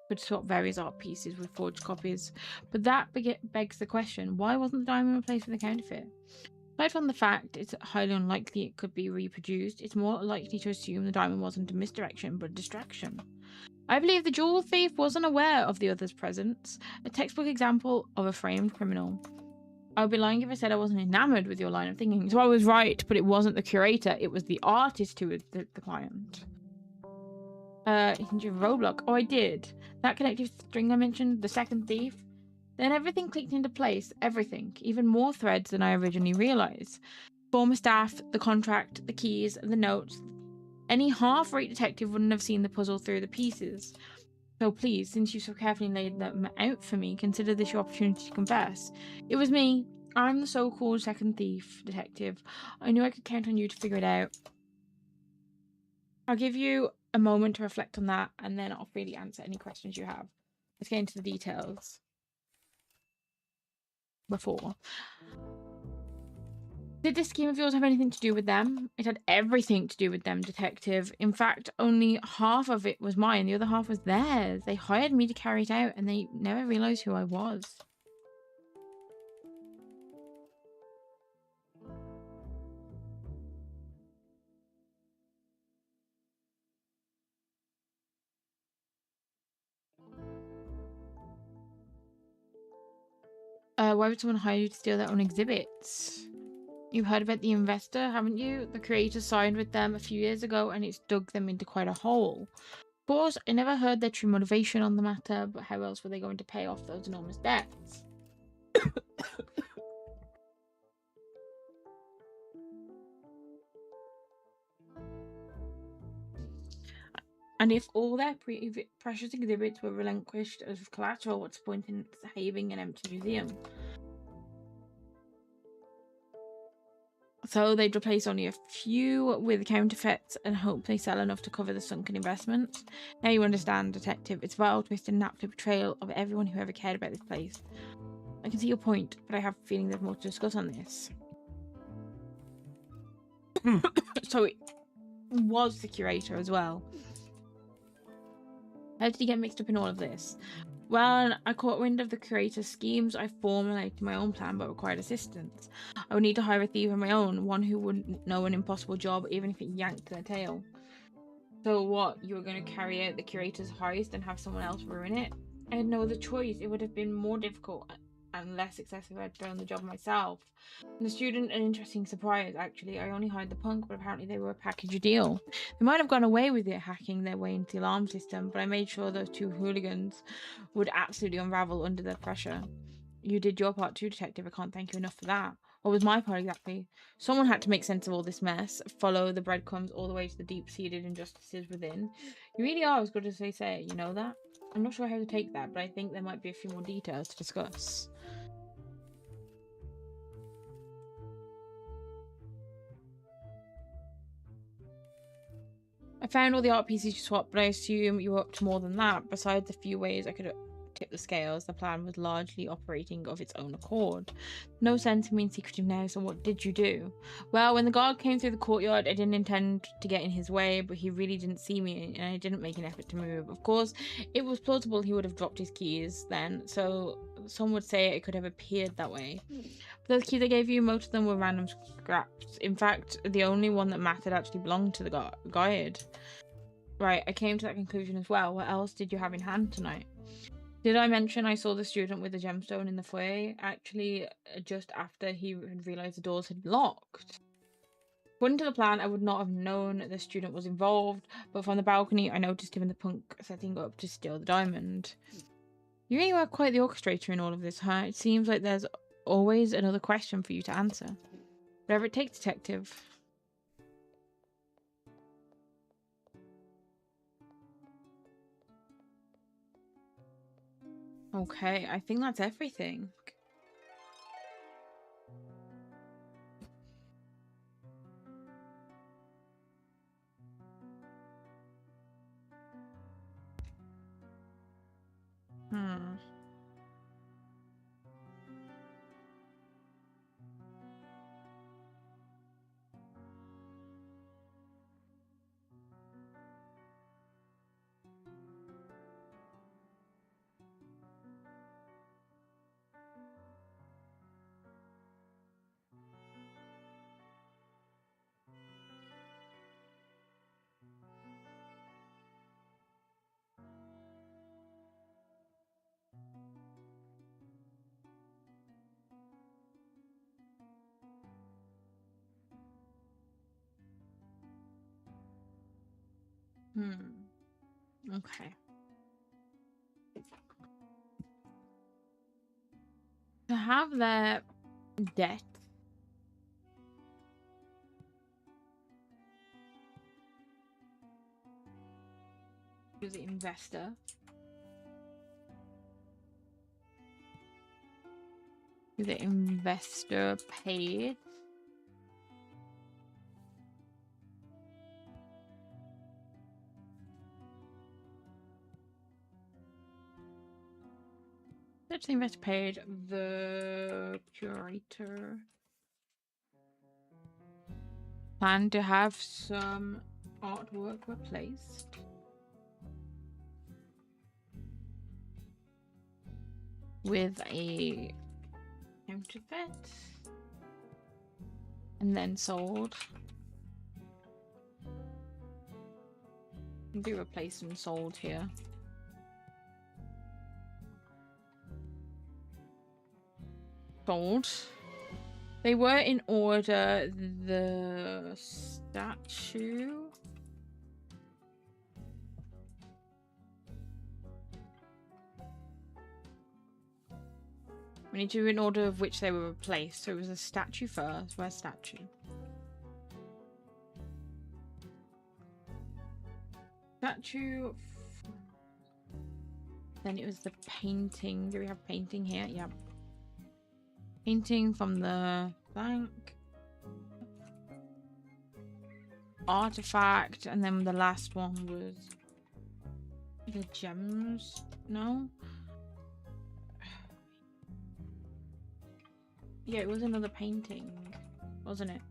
could swap various art pieces with forged copies. But that begs the question, why wasn't the diamond replaced with a counterfeit? Aside from the fact it's highly unlikely it could be reproduced, it's more likely to assume the diamond wasn't a misdirection but a distraction. I believe the jewel thief wasn't aware of the other's presence, a textbook example of a framed criminal. I would be lying if I said I wasn't enamored with your line of thinking. So I was right, but it wasn't the curator, it was the artist who was the client. Hinge of roadblock. Oh, I did. That connective string I mentioned, the second thief. Then everything clicked into place. Everything. Even more threads than I originally realised. Former staff, the contract, the keys, the notes. Any half-rate detective wouldn't have seen the puzzle through the pieces. So please, since you so carefully laid them out for me, consider this your opportunity to confess. It was me. I'm the so-called second thief, detective. I knew I could count on you to figure it out. I'll give you a moment to reflect on that, and then I'll freely answer any questions you have. Let's get into the details. Before. Did this scheme of yours have anything to do with them? It had everything to do with them, detective. In fact, only half of it was mine. The other half was theirs. They hired me to carry it out, and they never realised who I was. Why would someone hire you to steal their own exhibits? You've heard about the investor, haven't you? The creator signed with them a few years ago, and it's dug them into quite a hole. Of course, I never heard their true motivation on the matter, but how else were they going to pay off those enormous debts? And if all their precious exhibits were relinquished as collateral, what's the point in having an empty museum? So they'd replace only a few with counterfeits and hope they sell enough to cover the sunken investment. Now you understand, detective. It's vile, twisted, and absolute betrayal of everyone who ever cared about this place. I can see your point, but I have a feeling there's more to discuss on this. So it was the curator as well. How did he get mixed up in all of this? Well, I caught wind of the curator's schemes. I formulated my own plan but required assistance. I would need to hire a thief of my own, one who wouldn't know an impossible job even if it yanked their tail. So what, you were going to carry out the curator's heist and have someone else ruin it? I had no other choice. It would have been more difficult and less successful if I'd done the job myself. And the student, an interesting surprise, actually. I only hired the punk, but apparently they were a package deal. They might have gone away with it, hacking their way into the alarm system, but I made sure those two hooligans would absolutely unravel under the pressure. You did your part too, detective. I can't thank you enough for that. What was my part exactly? Someone had to make sense of all this mess, follow the breadcrumbs all the way to the deep-seated injustices within. You really are as good as they say, you know that? I'm not sure how to take that, but I think there might be a few more details to discuss. I found all the art pieces you swapped, but I assume you were up to more than that. Besides a few ways I could tip the scales, the plan was largely operating of its own accord. No sense in being secretive now, so what did you do? Well, when the guard came through the courtyard, I didn't intend to get in his way, but he really didn't see me, and I didn't make an effort to move. Of course, it was plausible he would have dropped his keys then, so some would say it could have appeared that way. Those keys I gave you, most of them were random scraps. In fact, the only one that mattered actually belonged to the guide. Right, I came to that conclusion as well. What else did you have in hand tonight? Did I mention I saw the student with the gemstone in the foyer? Actually, just after he had realised the doors had been locked. According to the plan, I would not have known the student was involved, but from the balcony, I noticed him and the punk setting up to steal the diamond. You really were quite the orchestrator in all of this, huh? It seems like there's always another question for you to answer. Whatever it takes, detective. Okay, I think that's everything. Hmm. Okay. To have their debt. To the investor. The investor paid. Let's the investor paid the curator. Plan to have some artwork replaced. With a counterfeit. And then sold. Be replaced and sold here. Sold. They were in order. The statue. We need to do in order of which they were replaced. So it was a statue first. Where's statue? Statue. Then it was the painting. Do we have painting here? Yeah. Painting from the bank. Artifact. And then the last one was the gems. No? Yeah, it was another painting, wasn't it?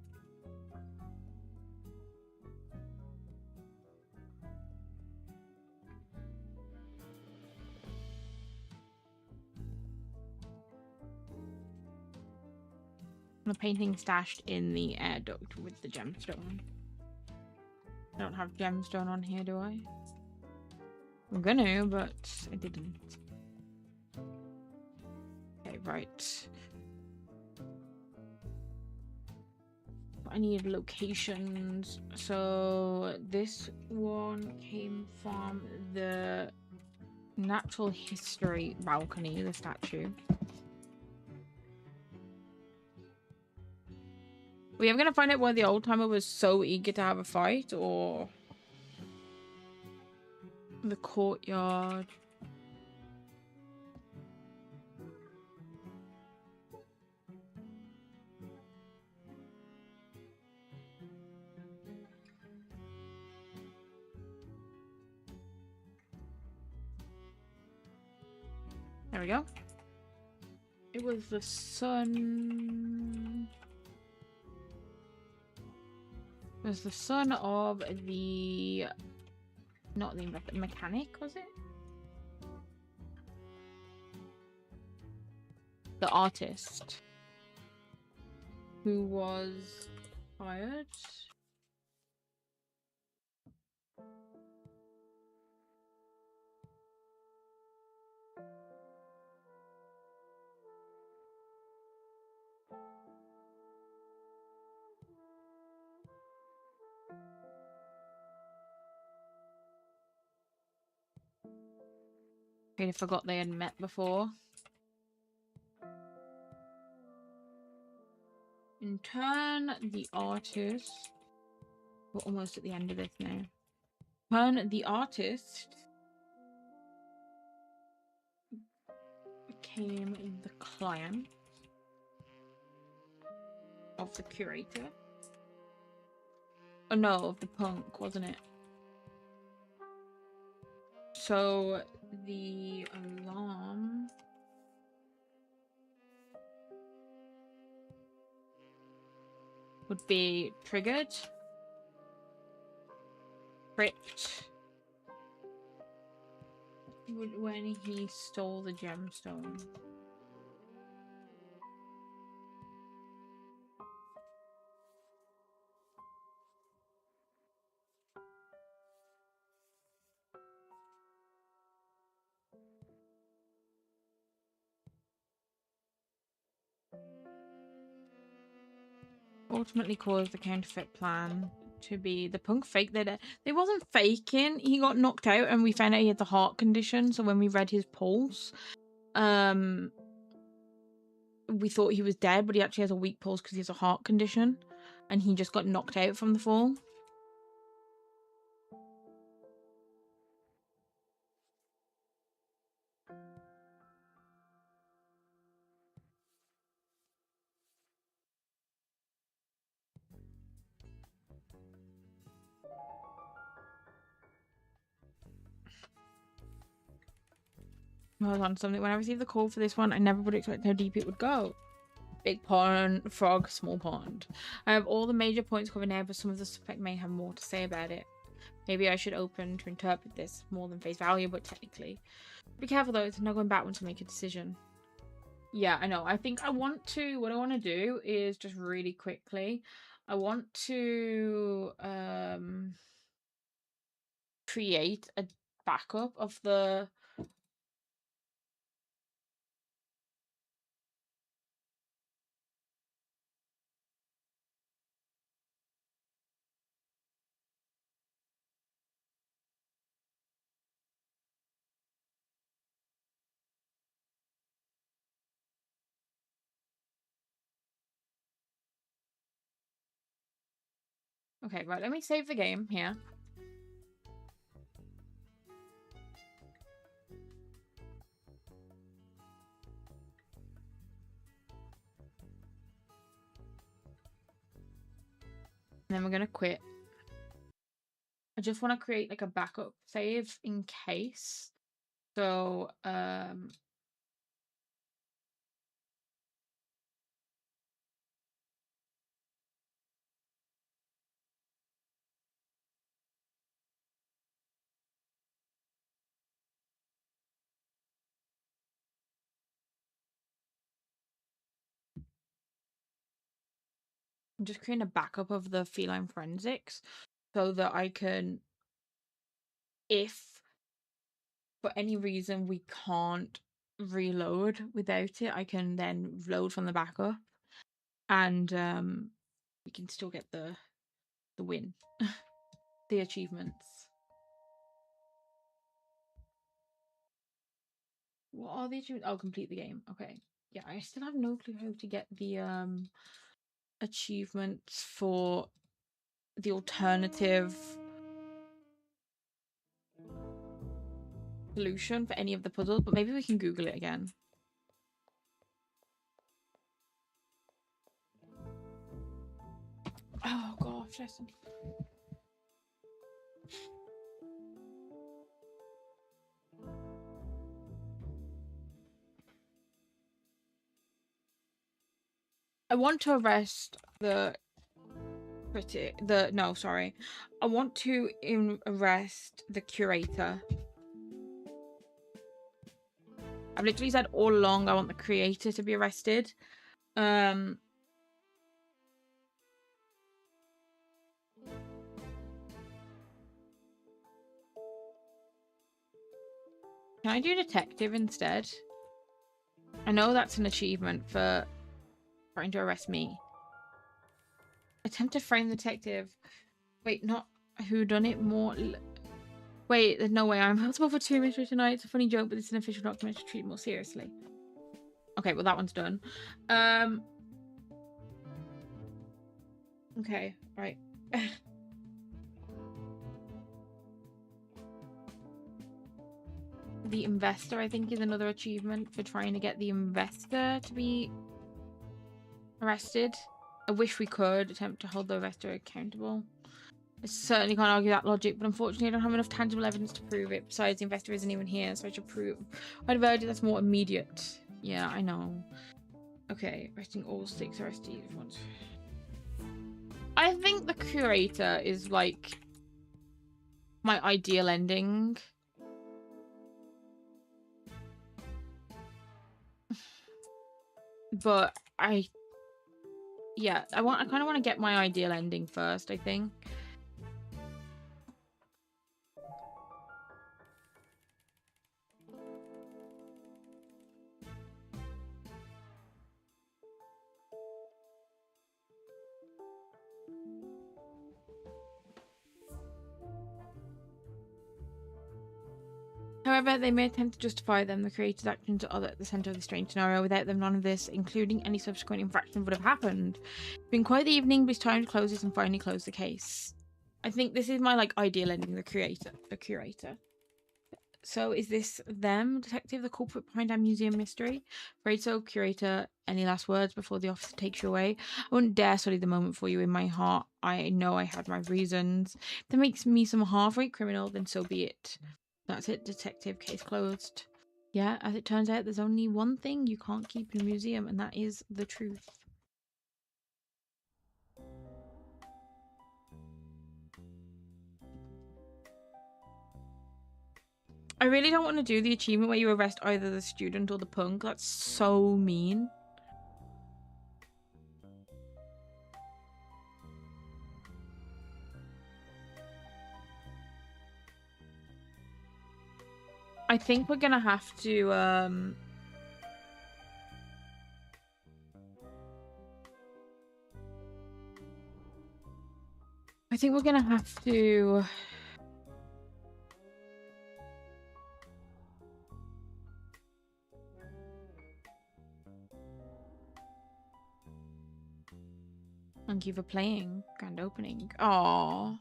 The painting stashed in the air duct with the gemstone. I don't have gemstone on here, do I? I'm gonna, but I didn't. Okay, right. I need locations. So this one came from the natural history balcony, the statue. we ever gonna find out why the old timer was so eager to have a fight, or the courtyard? There we go. It was the son. It was the son of the, not the mechanic, was it? The artist who was fired. I forgot they had met before. In turn, the artist. We're almost at the end of this now. Turn the artist became the client of the curator. Oh no, of the punk, wasn't it? So the alarm would be triggered, tripped when he stole the gemstone. Ultimately caused the counterfeit plan to be the punk fake that they wasn't faking. He got knocked out and we found out he had the heart condition, so when we read his pulse, we thought he was dead, but he actually has a weak pulse because he has a heart condition and he just got knocked out from the fall. Hold on, something. When I received the call for this one, I never would expect how deep it would go. Big pond, frog, small pond. I have all the major points covered now, but some of the suspect may have more to say about it. Maybe I should open to interpret this more than face value, but technically. Be careful though, it's not going back to make a decision. Yeah, I know. I think I want to, what I want to do is just really quickly, I want to create a backup of the okay, right, let me save the game here. And then we're gonna quit. I just want to create like a backup save in case. So, I'm just creating a backup of the feline forensics so that I can, if for any reason we can't reload without it, I can then load from the backup and we can still get the win. The achievements. What are the achievements? Oh, complete the game. Okay. Yeah, I still have no clue how to get the achievements for the alternative solution for any of the puzzles, but maybe we can Google it again. Oh gosh, listen. I want to arrest the critic. No, sorry. I want to arrest the curator. I've literally said all along I want the creator to be arrested. Can I do detective instead? I know that's an achievement for trying to arrest me. Attempt to frame the detective. Wait, not who done it more. Wait, there's no way I'm responsible for 2 mysteries tonight. It's a funny joke, but it's an official document to treat more seriously. Okay, well that one's done. Okay, right. The investor, I think, is another achievement for trying to get the investor to be arrested. I wish we could attempt to hold the investor accountable. I certainly can't argue that logic, but unfortunately I don't have enough tangible evidence to prove it. Besides, the investor isn't even here, so I should prove. I'd have urged that's more immediate. Yeah, I know. Okay, arresting all 6 arrestees at once. I think the curator is like my ideal ending. But I kind of want to get my ideal ending first, I think. However, they may attempt to justify them, the creator's actions are at the centre of the strange scenario. Without them, none of this, including any subsequent infractions, would have happened. It's been quite the evening, but it's time to close this and finally close the case. I think this is my like ideal ending, the curator. So is this them, detective, the culprit behind our museum mystery? Afraid so, curator. Any last words before the officer takes you away? I wouldn't dare study the moment for you. In my heart, I know I had my reasons. If that makes me some half-rate criminal, then so be it. That's it, detective. Case closed. Yeah, as it turns out, there's only one thing you can't keep in a museum, and that is the truth. I really don't want to do the achievement where you arrest either the student or the punk. That's so mean. I think we're gonna have to I think we're gonna have to thank you for playing. Grand opening. Aww.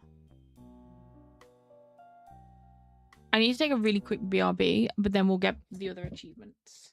I need to take a really quick BRB, but then we'll get the other achievements.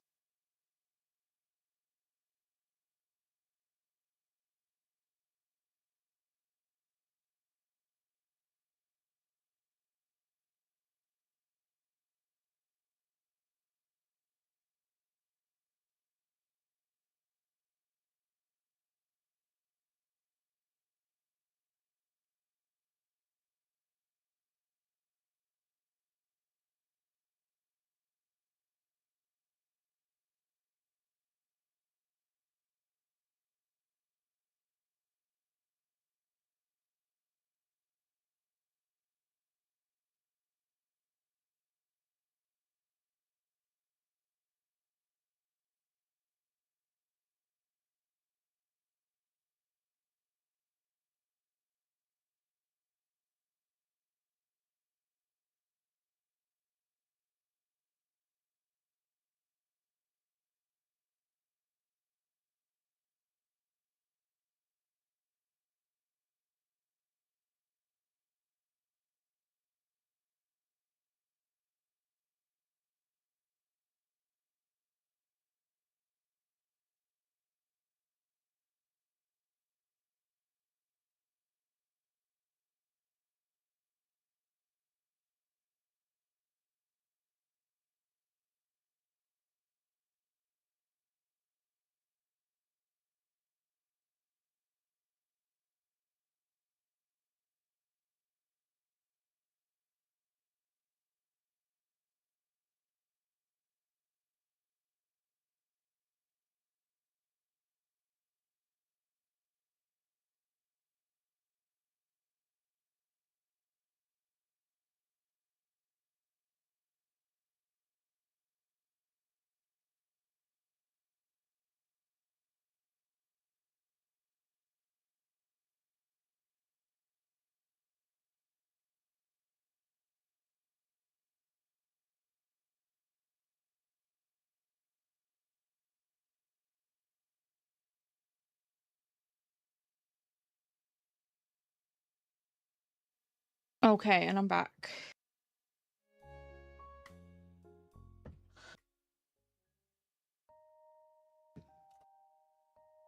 Okay, and I'm back.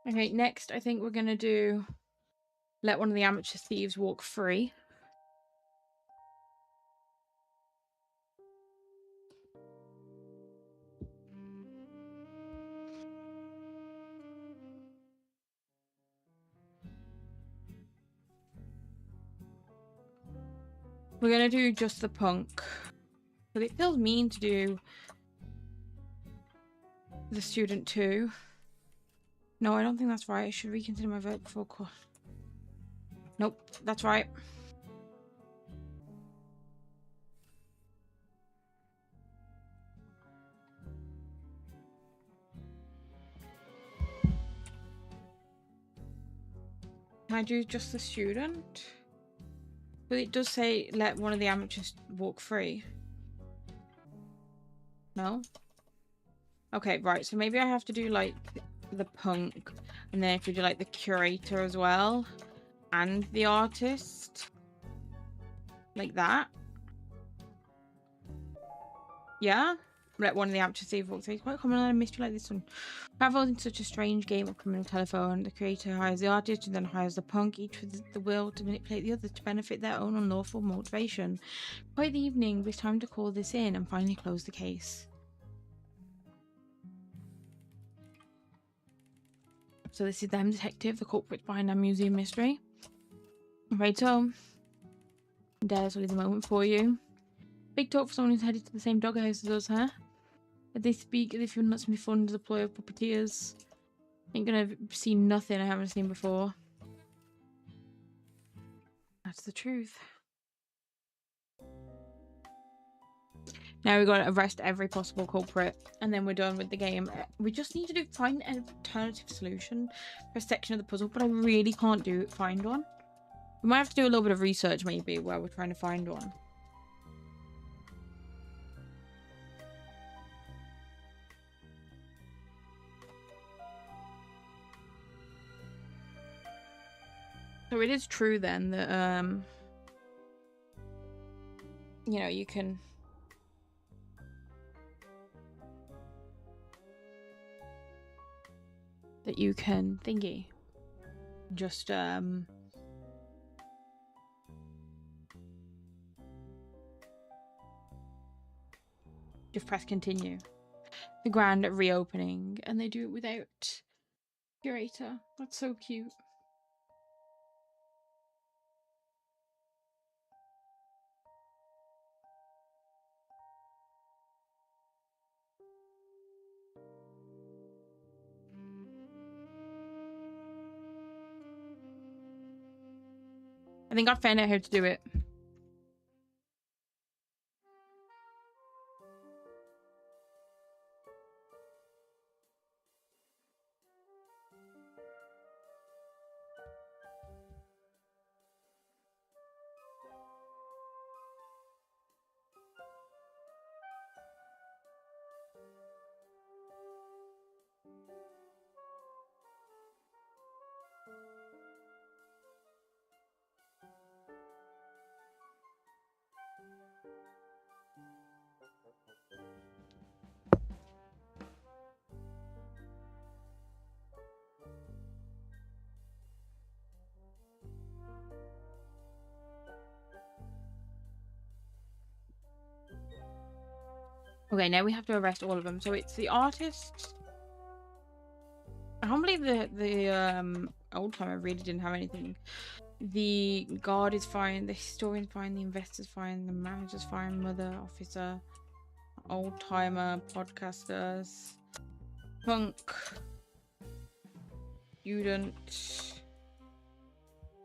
Okay, next I think we're gonna do let one of the amateur thieves walk free. We're gonna do just the punk. But it feels mean to do the student too. No, I don't think that's right. I should reconsider my vote before call. Nope, that's right. Can I do just the student? But it does say let one of the amateurs walk free. No? Okay, right. So maybe I have to do like the punk, and then if you do like the curator as well, and the artist, like that. Yeah. Let one of the amateurs see walk through. It's quite common in a mystery like this one. Travel in such a strange game of criminal telephone. The creator hires the artist and then hires the punk, each with the will to manipulate the other to benefit their own unlawful motivation. Quite the evening, it's time to call this in and finally close the case. So this is them, detective, the culprit behind our Meowseum mystery. Right, so there's really the moment for you. Big talk for someone who's headed to the same doghouse as us, huh? They speak as if you're not to be fun to deploy of puppeteers. Ain't gonna see nothing I haven't seen before. That's the truth. Now we gotta arrest every possible culprit, and then we're done with the game. We just need to find an alternative solution for a section of the puzzle, but I really can't find one. We might have to do a little bit of research maybe where we're trying to find one. So it is true then that you know, you can thingy just press continue. The grand reopening, and they do it without curator. That's so cute. I think I found out how to do it. Okay, now we have to arrest all of them. So it's the artist. I can't believe the old timer really didn't have anything. The guard is fine, the historian's fine, the investor's fine, the manager's fine, mother, officer, old timer, podcasters, punk, student.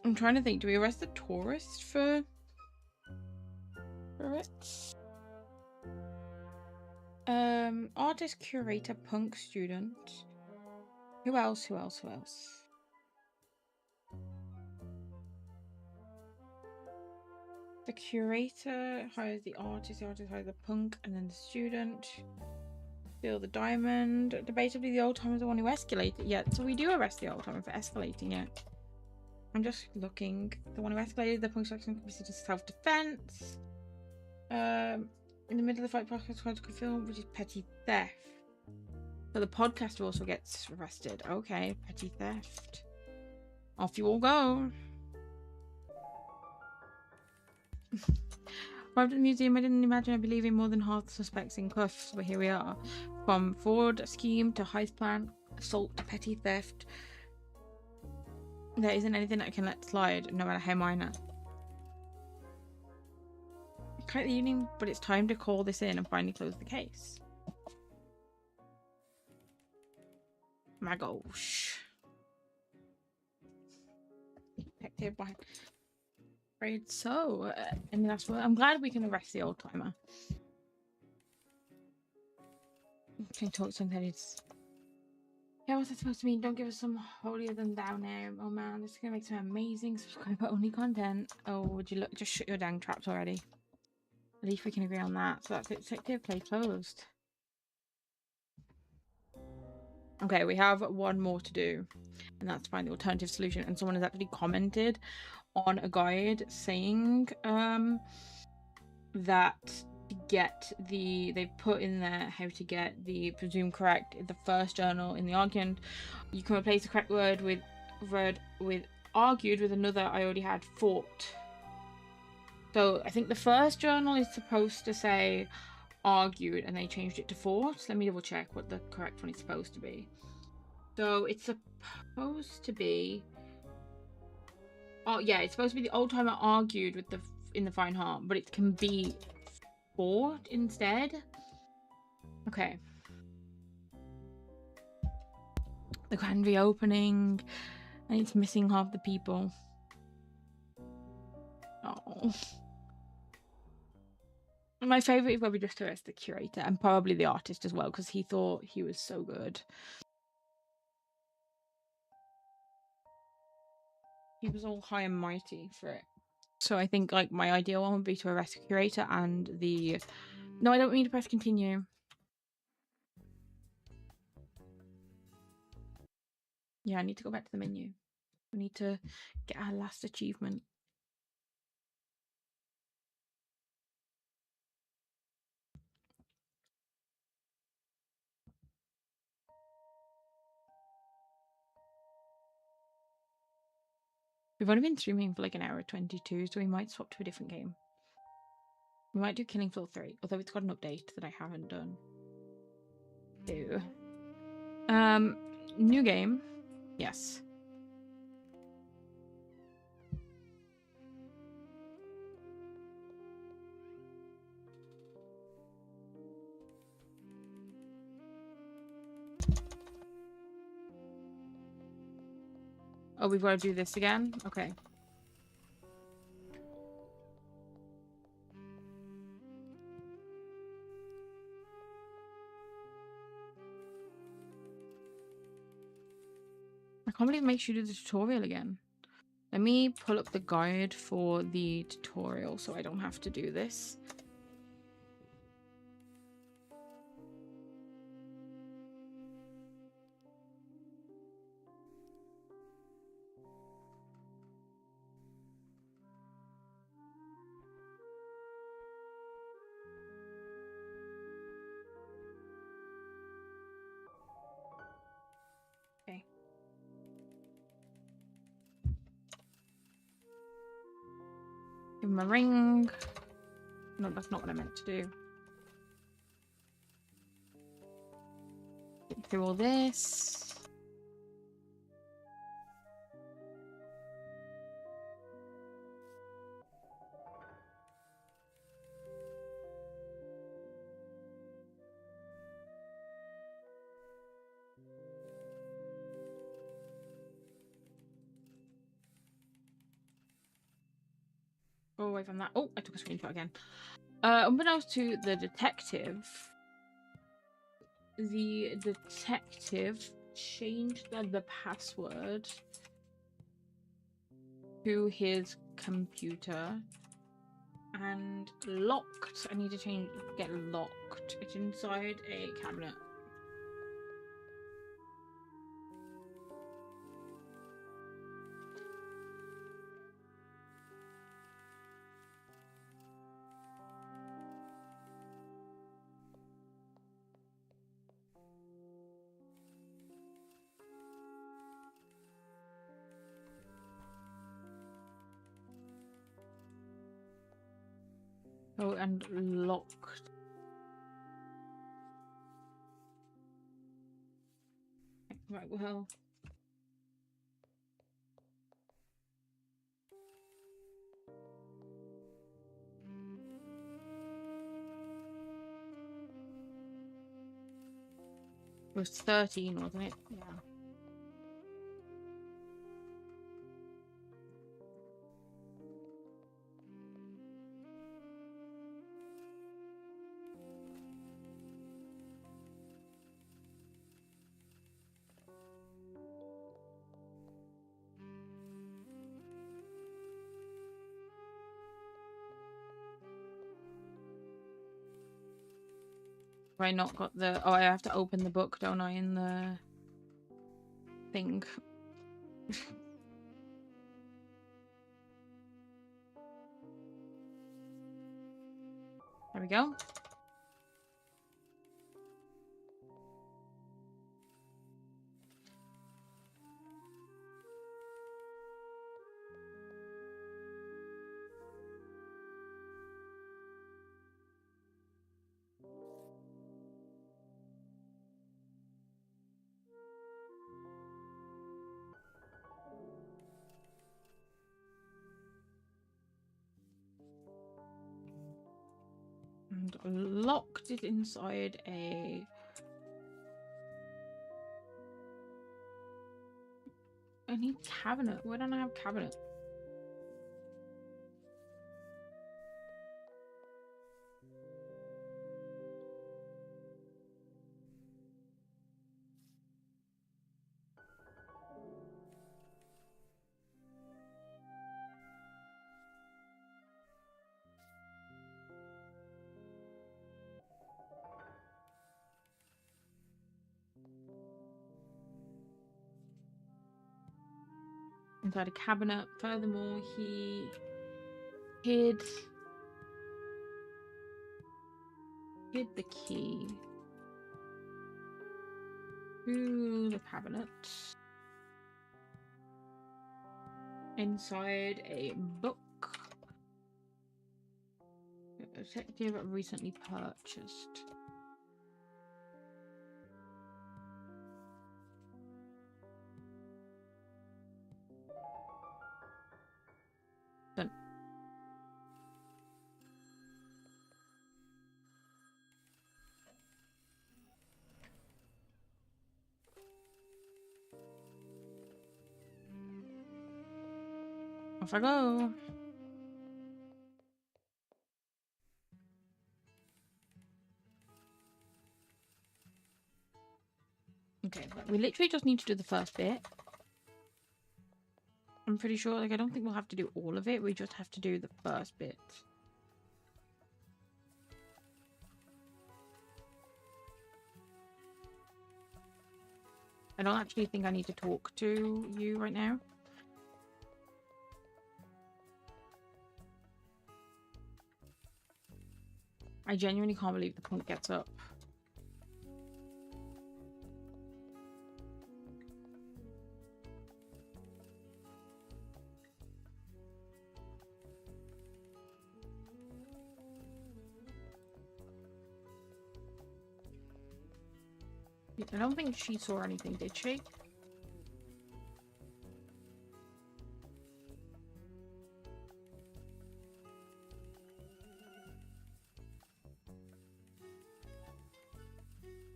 I'm trying to think, do we arrest the tourist for it? Artist, curator, punk, student. Who else? The curator hires the artist hires the punk, and then the student. Steal the diamond. Debatably, the old timer is the one who escalated. Yeah, so we do arrest the old timer for escalating it. I'm just looking. The one who escalated the punch action considered self-defense. In the middle of the fight, podcast tried to film, which is petty theft. So the podcaster also gets arrested. Okay, petty theft. Off you all go. Arrived at the museum, I didn't imagine I'd be leaving more than half the suspects in cuffs, but here we are. From fraud scheme to heist plan, assault to petty theft. There isn't anything I can let slide, no matter how minor. Quite the evening, but it's time to call this in and finally close the case. My gosh. Detective behind. Afraid so. And that's what I'm glad we can arrest the old timer. Can talk something. It's. Yeah, what's that supposed to mean? Don't give us some holier than thou now. Oh man, this is gonna make some amazing subscriber only content. Oh, would you look? Just shut your dang traps already. At least we can agree on that. So that's it. Detective play closed. Okay, we have one more to do, and that's find the alternative solution. And someone has actually commented on a guide saying that to get the, they put in there how to get the presumed correct in the first journal in the argument. You can replace the correct word with argued with another I already had, fought. So I think the first journal is supposed to say argued and they changed it to fought. Let me double check what the correct one is supposed to be. So it's supposed to be, oh yeah, it's supposed to be the old timer argued with the in the fine heart, but it can be fought instead. Okay. The grand reopening, and it's missing half the people. Oh. My favourite is probably just to arrest the curator and probably the artist as well, because he thought he was so good. He was all high and mighty for it. So I think like my ideal one would be to arrest the curator and the... No, I don't need to press continue. Yeah, I need to go back to the menu. We need to get our last achievement. We've only been streaming for like an hour 22, so we might swap to a different game. We might do Killing Floor 3, although it's got an update that I haven't done. Ew. New game. Yes. Oh, we've got to do this again? Okay. I can't believe it makes you do the tutorial again. Let me pull up the guide for the tutorial so I don't have to do this. Okay. Give him a ring. No, that's not what I meant to do. Get through all this. Go away from that. Oh, I took a screenshot again. Unbeknownst to the detective changed the password to his computer and locked. I need to get locked. It's inside a cabinet. Oh, and locked. Right, well. It was 13, wasn't it? Yeah. Have I not got the... Oh, I have to open the book, don't I, in the thing. There we go. And locked it inside a... I need cabinet. Why don't I have cabinet? Inside a cabinet. Furthermore, he hid the key to the cabinet inside a book. A detective recently purchased. Done. Off I go. Okay, we literally just need to do the first bit. I'm pretty sure, like, I don't think we'll have to do all of it. We just have to do the first bit. I don't actually think I need to talk to you right now. I genuinely can't believe the punk gets up. I don't think she saw anything, did she?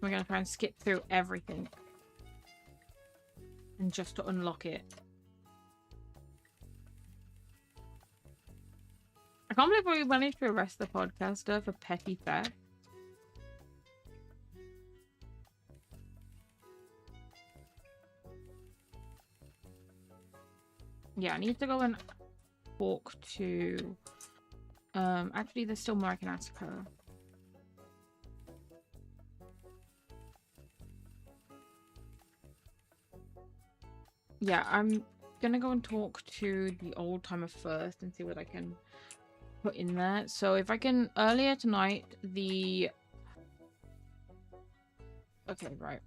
We're gonna try and skip through everything. And just to unlock it. I can't believe we managed to arrest the podcaster for petty theft. Yeah, I need to go and talk to... actually, there's still more I can ask her. Yeah, I'm gonna go and talk to the old timer first and see what I can put in there. So if I can... Earlier tonight, the... Okay, right.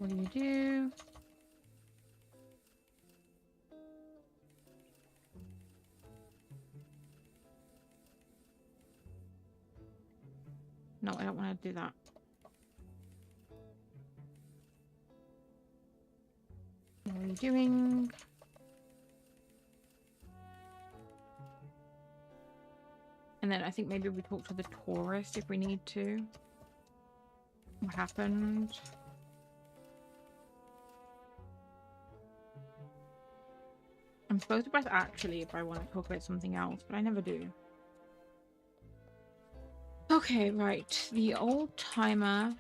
What do you do? No, I don't want to do that. What are you doing? And then I think maybe we talk to the tourist if we need to. What happened? I'm supposed to press actually if I want to talk about something else, but I never do. Okay, right. The old timer.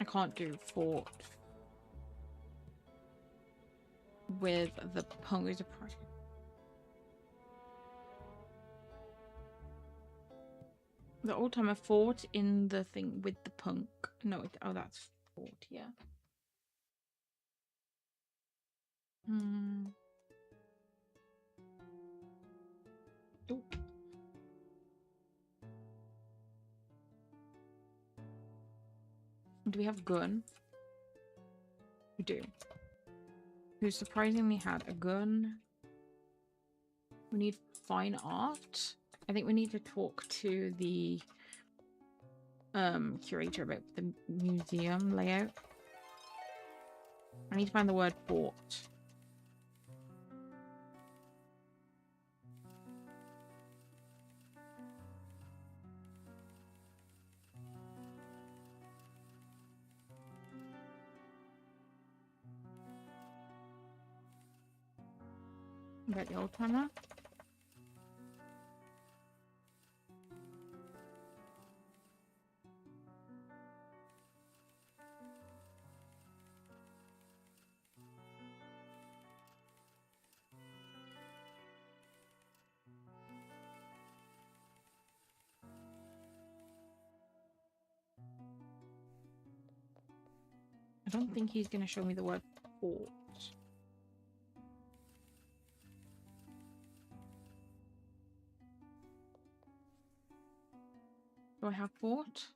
I can't do fort with the punk. The old timer fought in the thing with the punk. No, oh, that's fort, yeah. Ooh. Do we have gun? We do. Who surprisingly had a gun. We need fine art. I think we need to talk to the curator about the museum layout. I need to find the word fort. About the old timer. I don't think he's going to show me the word fort. Do I have fort?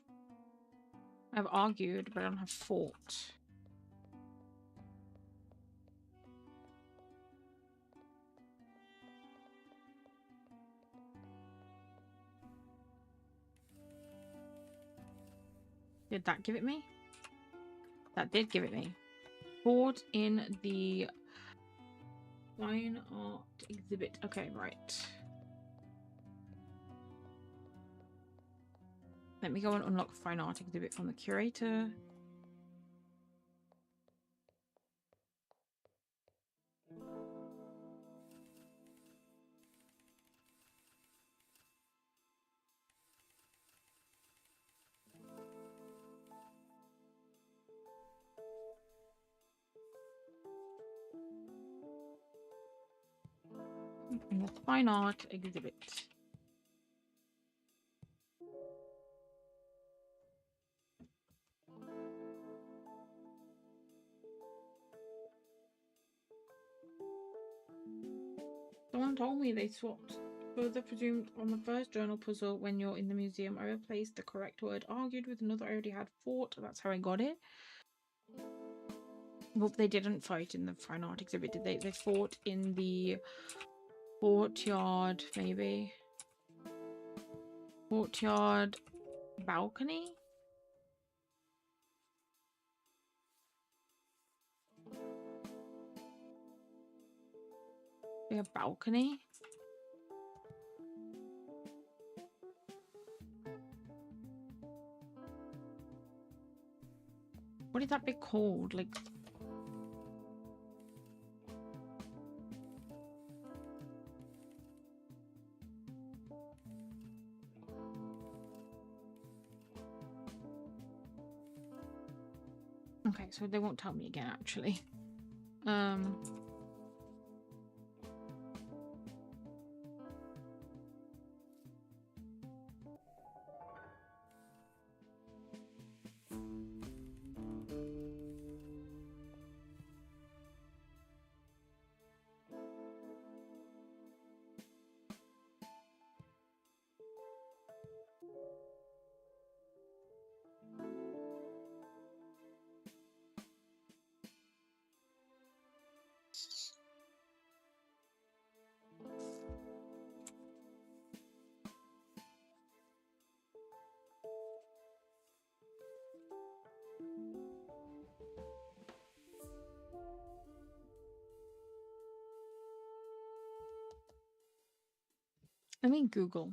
I've argued, but I don't have fort. Did that give it me? That did give it me. Fort in the fine art exhibit. Okay, right. Let me go and unlock fine art exhibit from the curator. And the fine art exhibit. Someone told me they swapped further presumed on the first journal puzzle when you're in the museum. I replaced the correct word argued with another I already had fought. That's how I got it. But they didn't fight in the fine art exhibit, did they? They fought in the courtyard, maybe. Courtyard balcony? A balcony? What is that bit called? Like... Okay, so they won't tell me again, actually. Let me Google.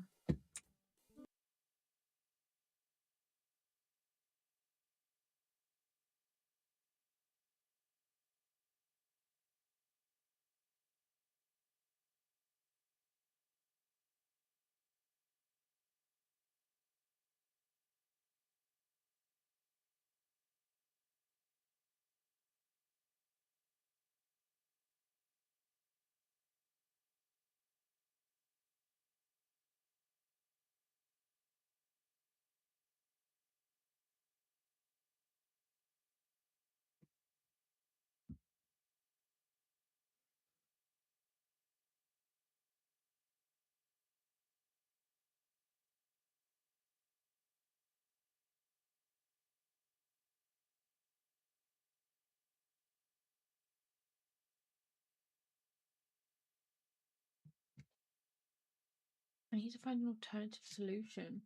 I need to find an alternative solution.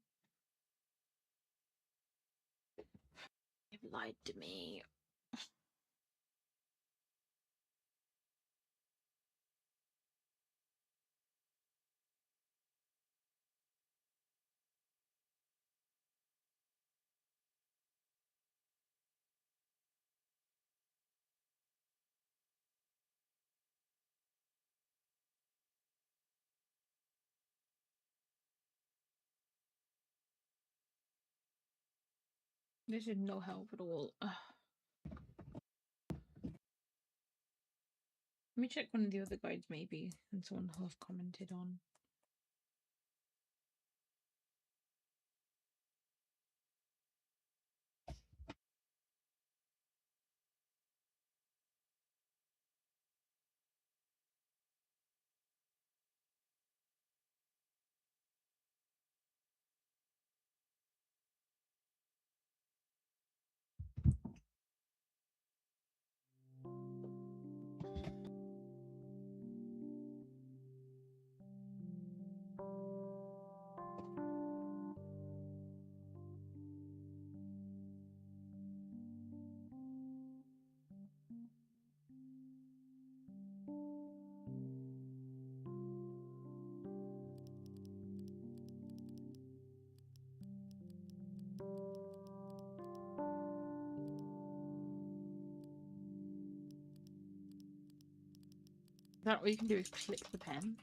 They've lied to me. This is no help at all. Ugh. Let me check one of the other guides, maybe, and someone has commented on. That all you can do is click the pen.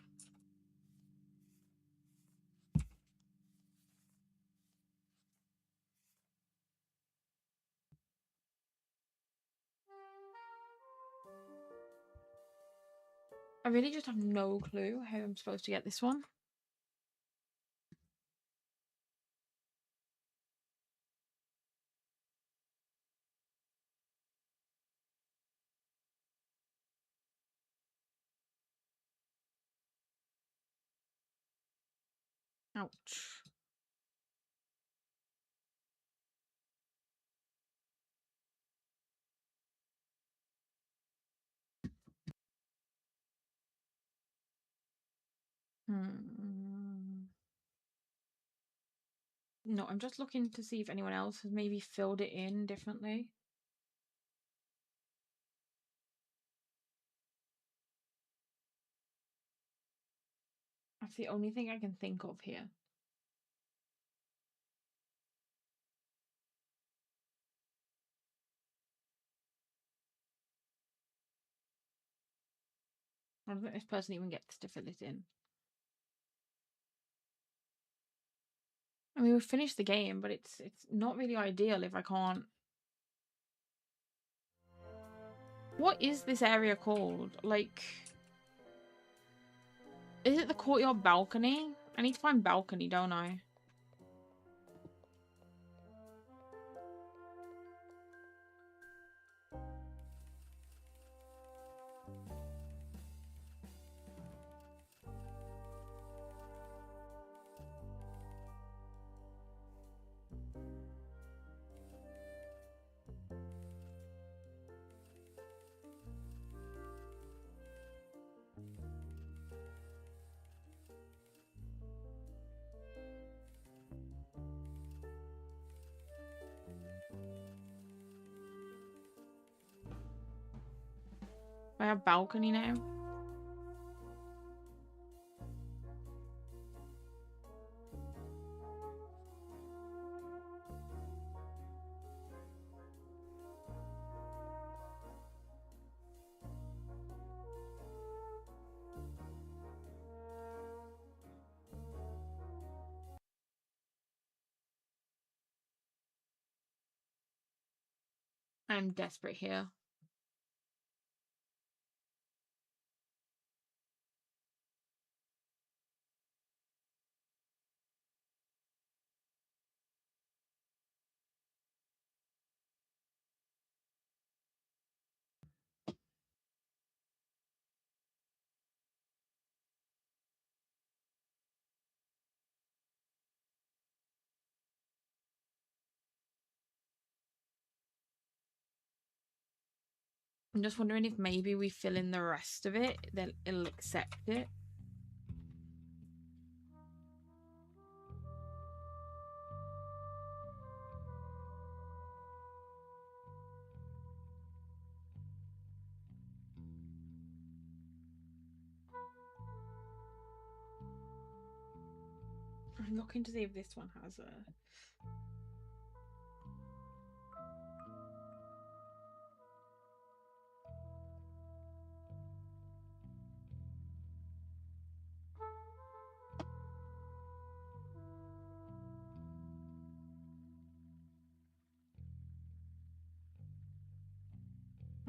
I really just have no clue how I'm supposed to get this one. Ouch. No, I'm just looking to see if anyone else has maybe filled it in differently. That's the only thing I can think of here. I don't think this person even gets to fill it in. I mean, we've finished the game, but it's not really ideal if I can't. What is this area called? Like, is it the courtyard balcony? I need to find balcony, don't I? I have balcony now. I'm desperate here. I'm just wondering if maybe we fill in the rest of it, then it'll accept it. I'm looking to see if this one has a...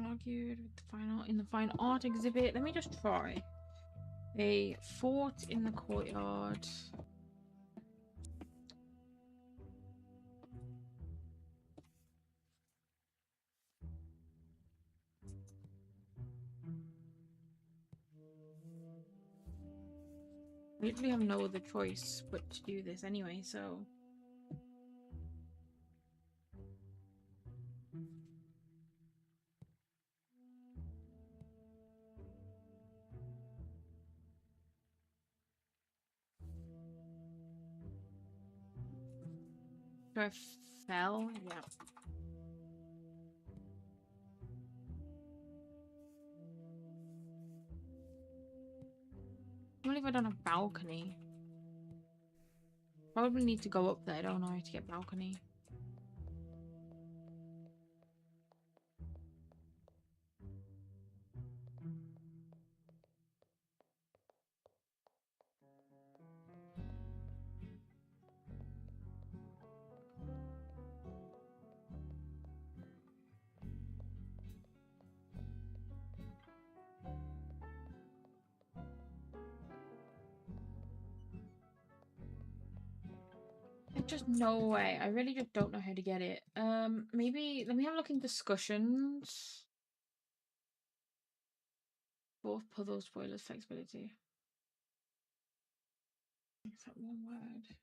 Argued with the fine art exhibit. Let me just try. A fort in the courtyard. We literally have no other choice but to do this anyway, so... Do I fell? Yeah. I believe I don't have balcony. Probably need to go up there, don't I, to get balcony. There's just no way. I really just don't know how to get it. Maybe let me have a look in discussions. Both puzzle spoilers flexibility. Is that one word?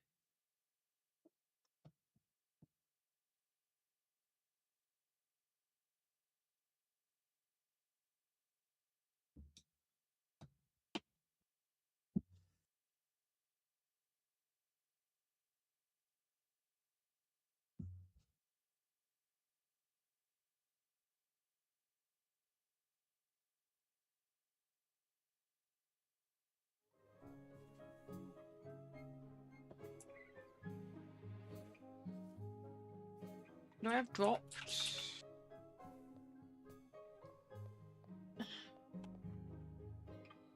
Do I have dropped?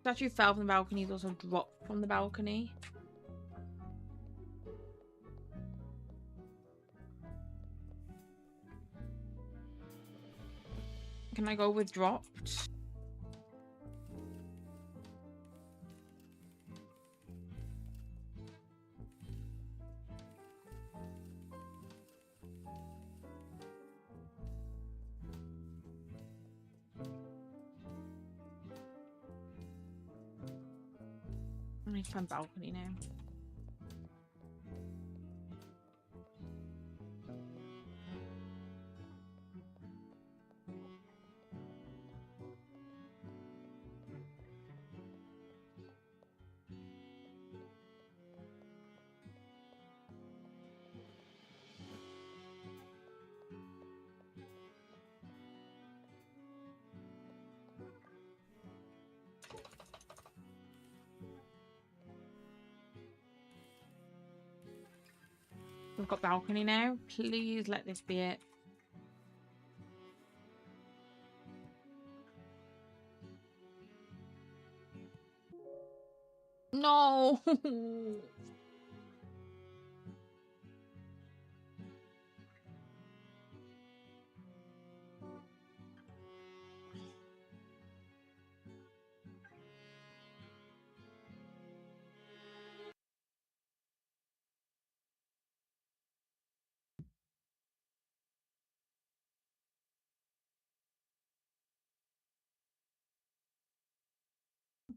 Statue fell from the balcony, is also dropped from the balcony. Can I go with dropped? I need to find balcony now. We've got balcony now. Please let this be it. No!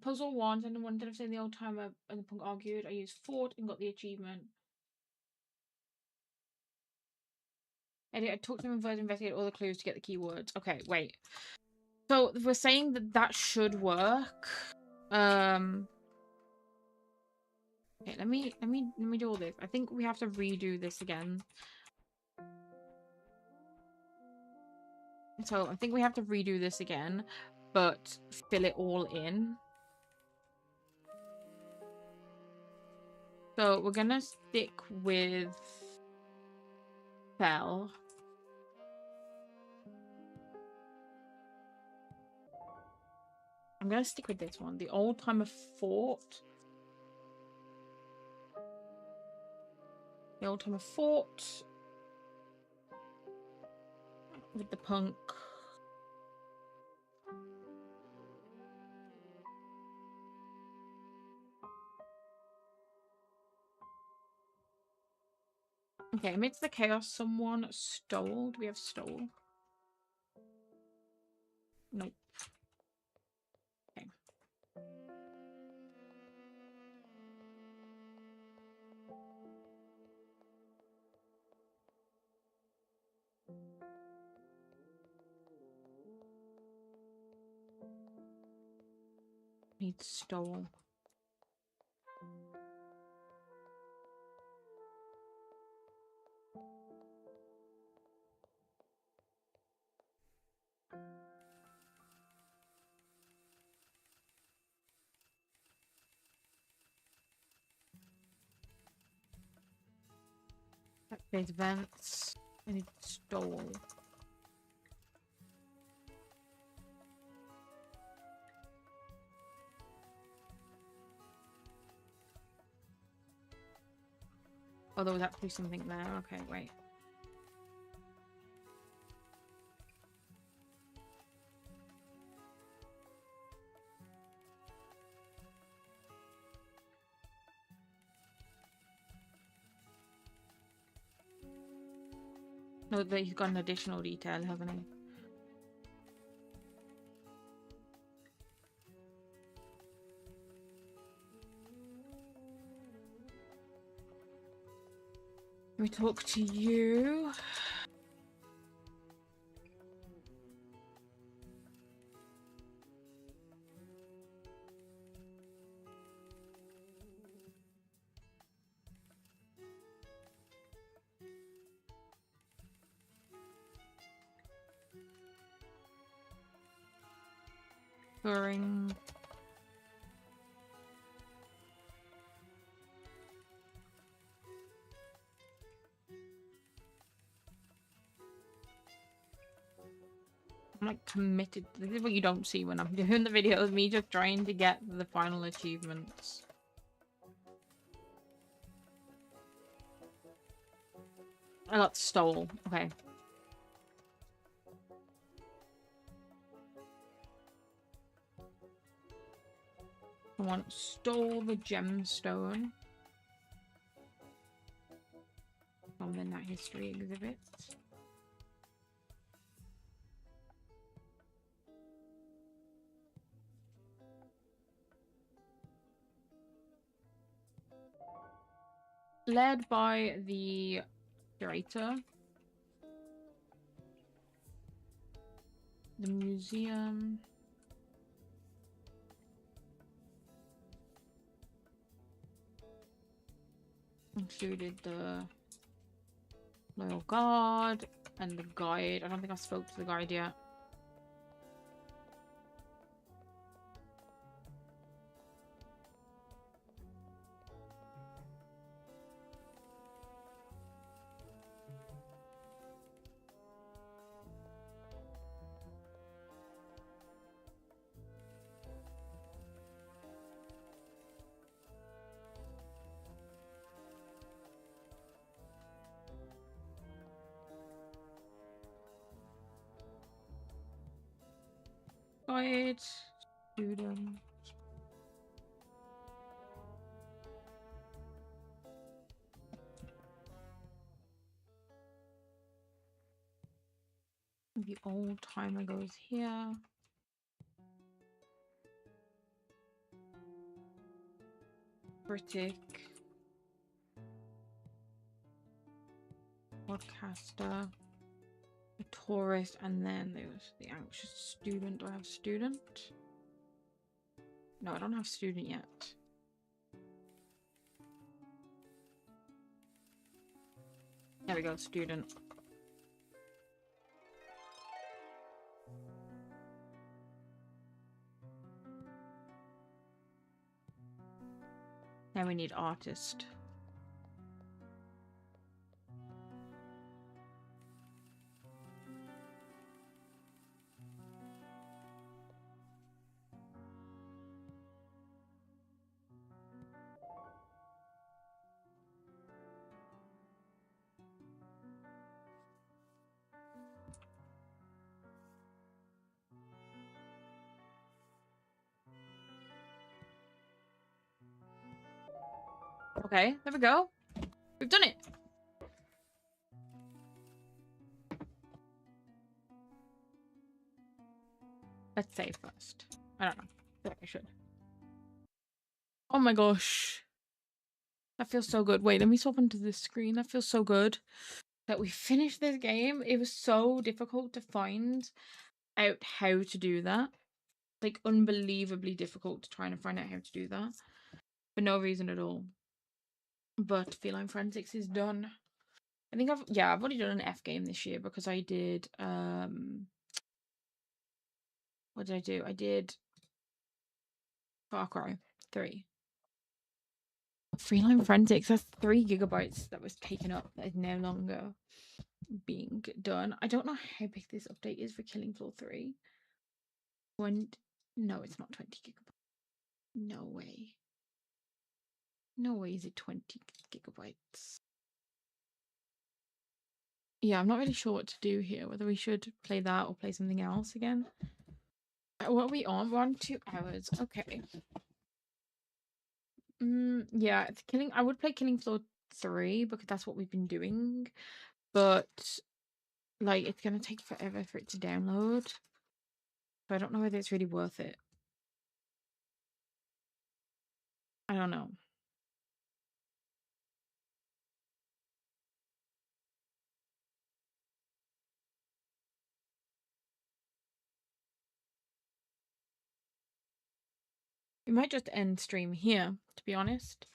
puzzle one, and one instead of saying the old timer and the punk argued, I used fought and got the achievement. Edit, I talked to him and first investigated all the clues to get the keywords. Okay, wait. So we're saying that that should work. Okay, let me do all this. I think we have to redo this again. So I think we have to redo this again, but fill it all in. So we're gonna stick with Bell. I'm gonna stick with this one. The old timer fort. The old timer fort. With the punk. Okay, amidst the chaos, someone stole. Do we have stole? Nope. Okay. Need stole. There's events. I need stole. Oh, there was actually something there. Okay, wait. No, but he's got an additional detail, hasn't he? Let me talk to you. Touring. I'm like committed. This is what you don't see when I'm doing the videos. Me just trying to get the final achievements. I got stole. Okay. Someone stole the gemstone from the Nat History exhibit. Led by the curator. The museum. Included the loyal guard and the guide. I don't think I spoke to the guide yet. Guide. Student. The old timer goes here. critic, podcaster, a tourist, and then there's the anxious student. Do I have student? No, I don't have student yet. There we go, student. Then we need artist. Okay, there we go. We've done it. Let's save first. I don't know. I feel like I should. Oh my gosh. That feels so good. Wait, let me swap onto this screen. That feels so good that we finished this game. It was so difficult to find out how to do that. Like, unbelievably difficult to try and find out how to do that. For no reason at all. But Feline Forensics is done. I think I've already done an F game this year because I did what did I do? I did Far Cry 3. Feline Forensics, that's 3 gigabytes that was taken up that is no longer being done. I don't know how big this update is for Killing Floor 3. No, it's not 20 gigabytes. No way. No way is it 20 gigabytes. Yeah, I'm not really sure what to do here. Whether we should play that or play something else again. What are we on? We're on 2 hours. Okay. Yeah, it's Killing. I would play Killing Floor 3 because that's what we've been doing. But like, it's gonna take forever for it to download. So I don't know whether it's really worth it. I don't know. We might just end stream here, to be honest.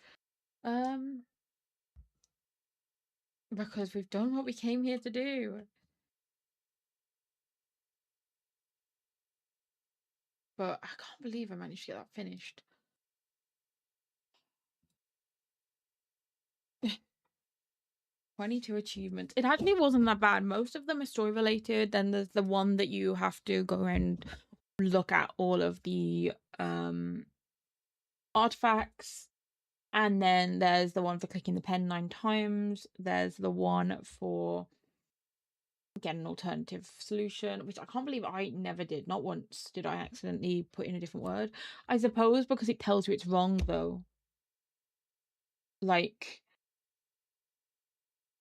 Because we've done what we came here to do. But I can't believe I managed to get that finished. 22 achievements. It actually wasn't that bad. Most of them are story related. Then there's the one that you have to go around look at all of the artifacts. And then there's the one for clicking the pen 9 times. There's the one for get an alternative solution, which I can't believe I never did. Not once did I accidentally put in a different word. I suppose because it tells you it's wrong, though. Like,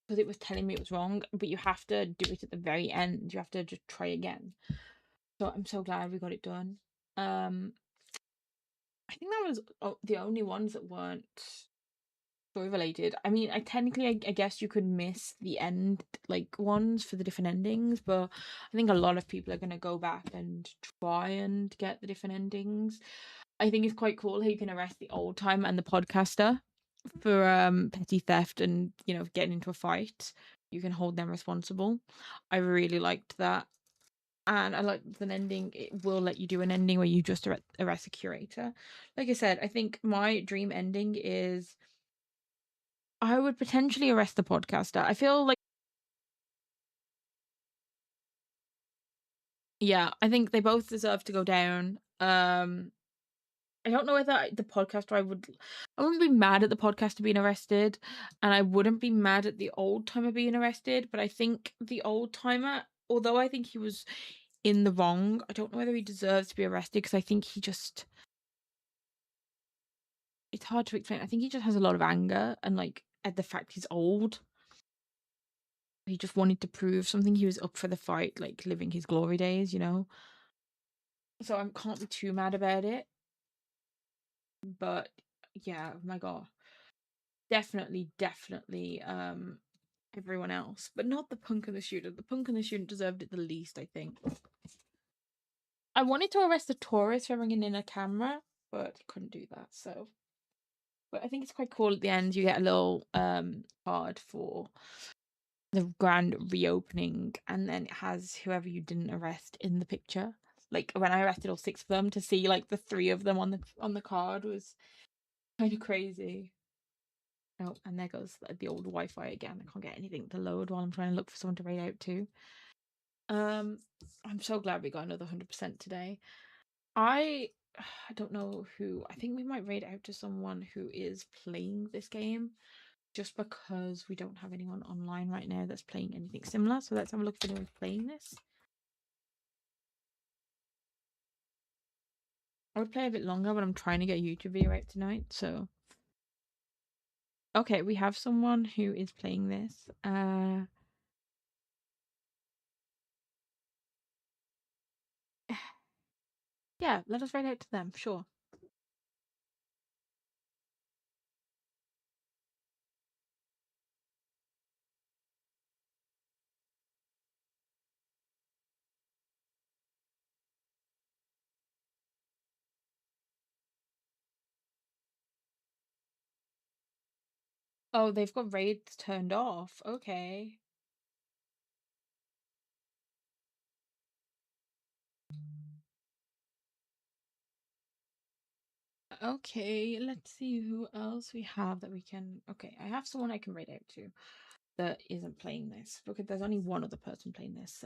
because it was telling me it was wrong, but you have to do it at the very end. You have to just try again. So I'm so glad we got it done. I think that was the only ones that weren't story related. I mean, I guess you could miss the end like ones for the different endings, but I think a lot of people are gonna go back and try and get the different endings. I think it's quite cool how you can arrest the old timer and the podcaster for petty theft and getting into a fight. You can hold them responsible. I really liked that. And I like an ending. It will let you do an ending where you just arrest a curator. Like I said, I think my dream ending is I would potentially arrest the podcaster. I feel like, yeah, I think they both deserve to go down. I don't know whether the podcaster I wouldn't be mad at the podcaster being arrested, and I wouldn't be mad at the old timer being arrested, but I think the old timer, although I think he was in the wrong, I don't know whether he deserves to be arrested because I think it's hard to explain. I think he just has a lot of anger and like at the fact he's old. He just wanted to prove something. He was up for the fight, like living his glory days, So I can't be too mad about it. But yeah, oh my god. Definitely, everyone else, but not the punk and the student. The punk and the student deserved it the least, I think. I wanted to arrest a tourist for bringing in a camera, but couldn't do that, so. But I think it's quite cool at the end. You get a little card for the grand reopening, and then it has whoever you didn't arrest in the picture. Like when I arrested all 6 of them, to see like the 3 of them on the card was kind of crazy. Oh, and there goes the old Wi-Fi again. I can't get anything to load while I'm trying to look for someone to raid out to. I'm so glad we got another 100% today. I don't know who. I think we might raid out to someone who is playing this game, just because we don't have anyone online right now that's playing anything similar. So let's have a look if anyone's playing this. I would play a bit longer, but I'm trying to get a YouTube video out tonight. So okay, we have someone who is playing this. Yeah, let us raid out to them. Sure. Oh, they've got raids turned off. Okay. Okay, let's see who else we have that we can. Okay, I have someone I can raid out to that isn't playing this, because there's only one other person playing this. So